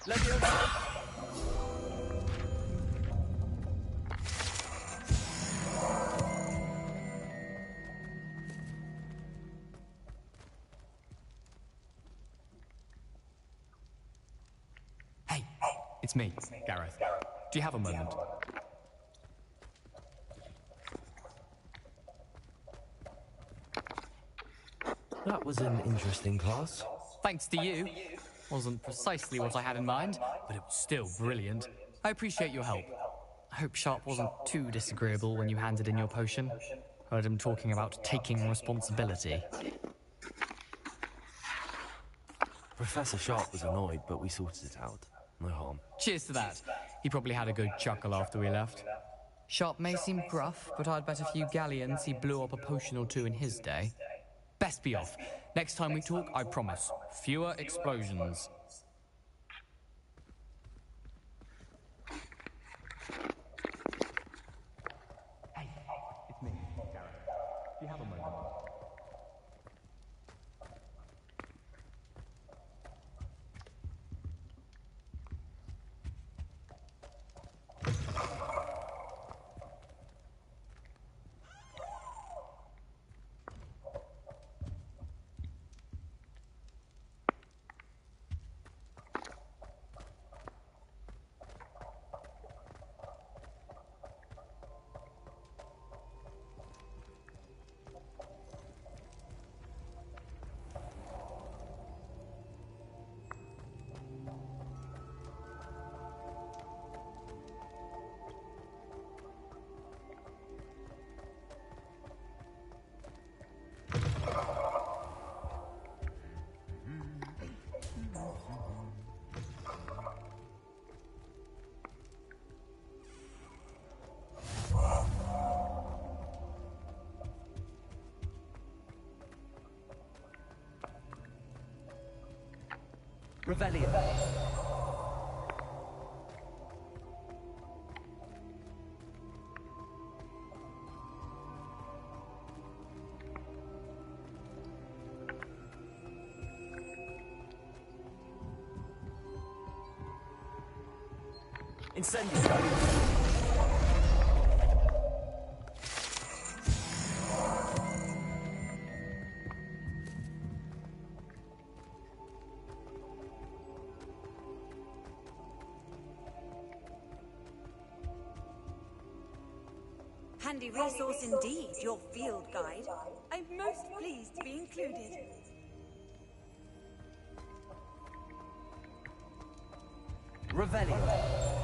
Leviosa. Hey, it's me, Gareth. Do you have a moment? That was an interesting class. Thanks to you. Wasn't precisely what I had in mind, but it was still brilliant. I appreciate your help. I hope Sharp wasn't too disagreeable when you handed in your potion. Heard him talking about taking responsibility. Professor Sharp was annoyed, but we sorted it out. No harm. Cheers to that. He probably had a good chuckle after we left. Sharp may seem gruff, but I'd bet a few galleons he blew up a potion or two in his day. Best be off. Next time we talk, I promise, fewer explosions. Hey, it's me, Gareth. Do you have a moment? Revelio. Incendio. Handy resource indeed, your field guide. I'm most pleased to be included. Revelio.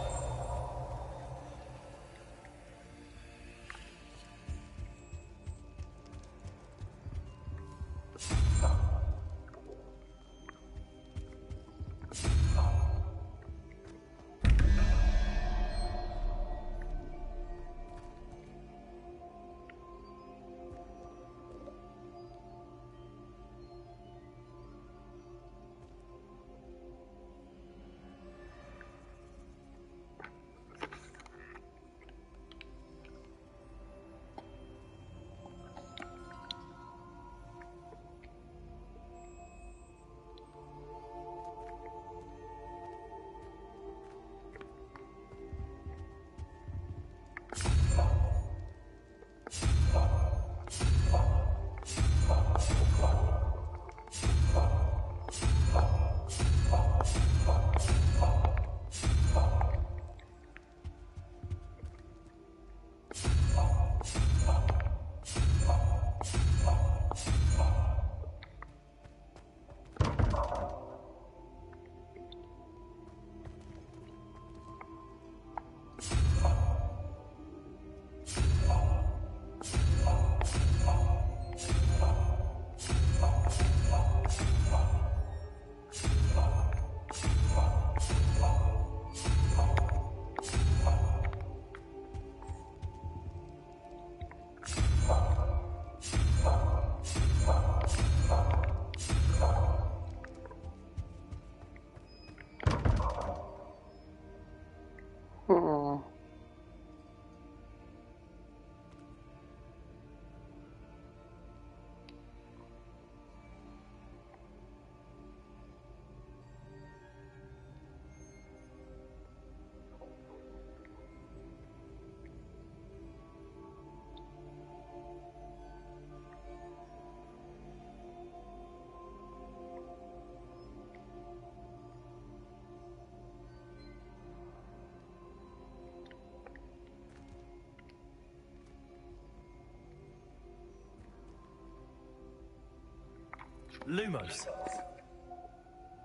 Lumos.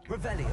Revelio.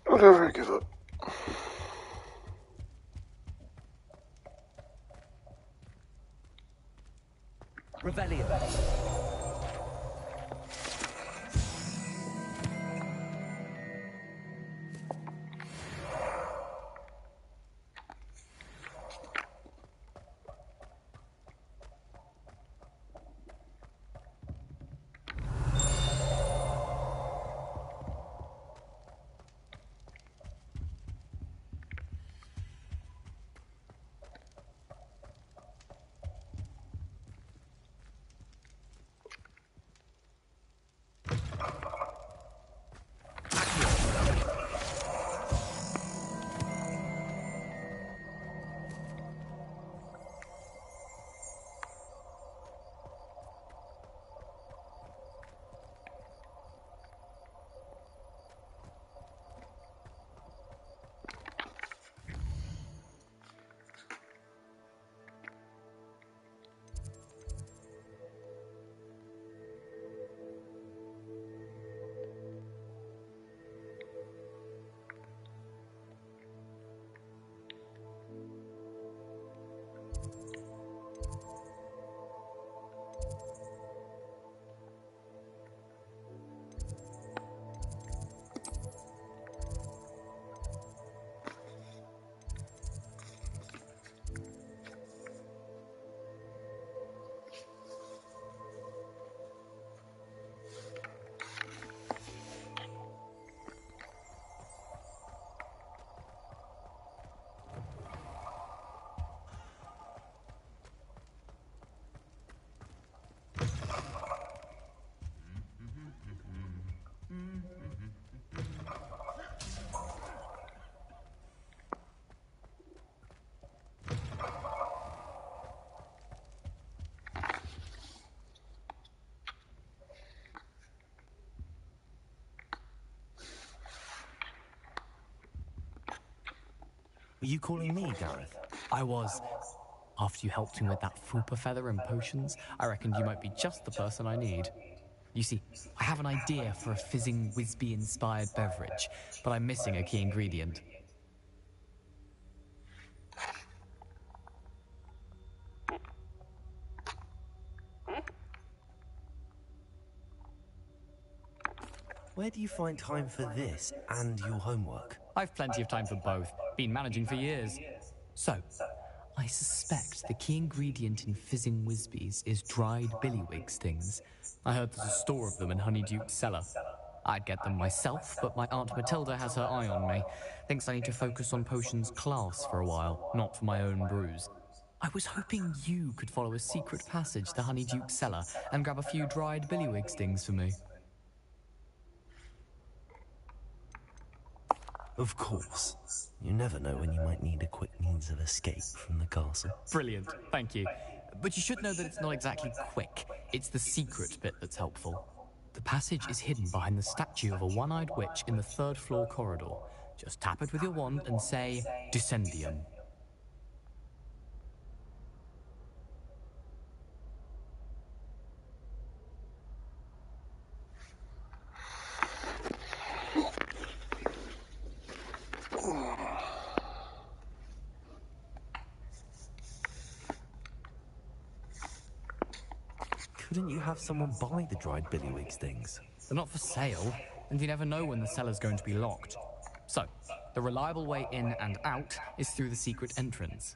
Whatever, I give up. Revelio. Were you calling me, Gareth? I was. After you helped me with that fupa feather and potions, I reckoned you might be just the person I need. You see, I have an idea for a fizzing Wisby-inspired beverage, but I'm missing a key ingredient. Where do you find time for this and your homework? I've plenty of time for both. Been managing for years. So, I suspect the key ingredient in fizzing Wisbies is dried billywig stings. I heard there's a store of them in Honeyduke's cellar. I'd get them myself, but my Aunt Matilda has her eye on me. Thinks I need to focus on potions class for a while, not for my own brews. I was hoping you could follow a secret passage to Honeyduke's cellar and grab a few dried billywig stings for me. Of course. You never know when you might need a quick means of escape from the castle. Brilliant, thank you. But you should know that it's not exactly quick. It's the secret bit that's helpful. The passage is hidden behind the statue of a one-eyed witch in the third-floor corridor. Just tap it with your wand and say, Descendium. Couldn't you have someone buy the dried billywig stings? They're not for sale, and you never know when the cellar's going to be locked. So, the reliable way in and out is through the secret entrance.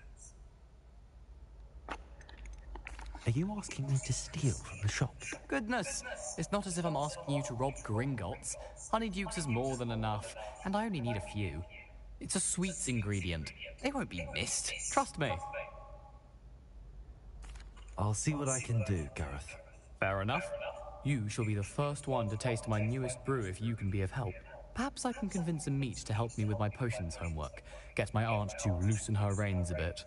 Are you asking me to steal from the shop? Goodness, it's not as if I'm asking you to rob Gringotts. Honeyduke's is more than enough, and I only need a few. It's a sweets ingredient. They won't be missed, trust me. I'll see what I can do, Gareth. Fair enough. You shall be the first one to taste my newest brew if you can be of help. Perhaps I can convince a meat to help me with my potions homework. Get my aunt to loosen her reins a bit.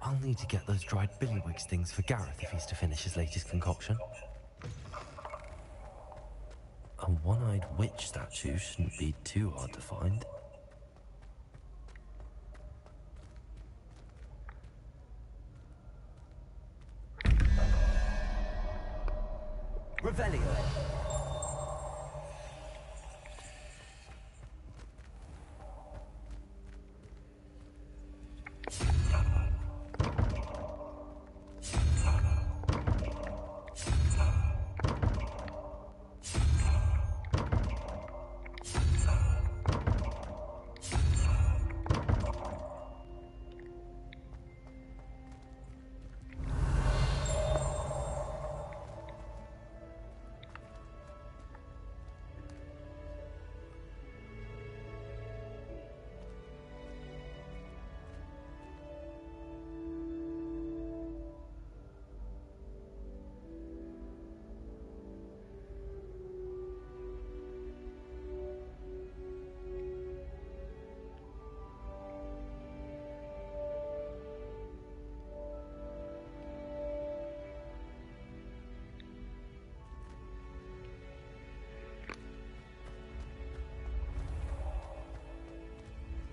I'll need to get those dried billywig stings for Gareth if he's to finish his latest concoction. A one-eyed witch statue shouldn't be too hard to find. Revelio.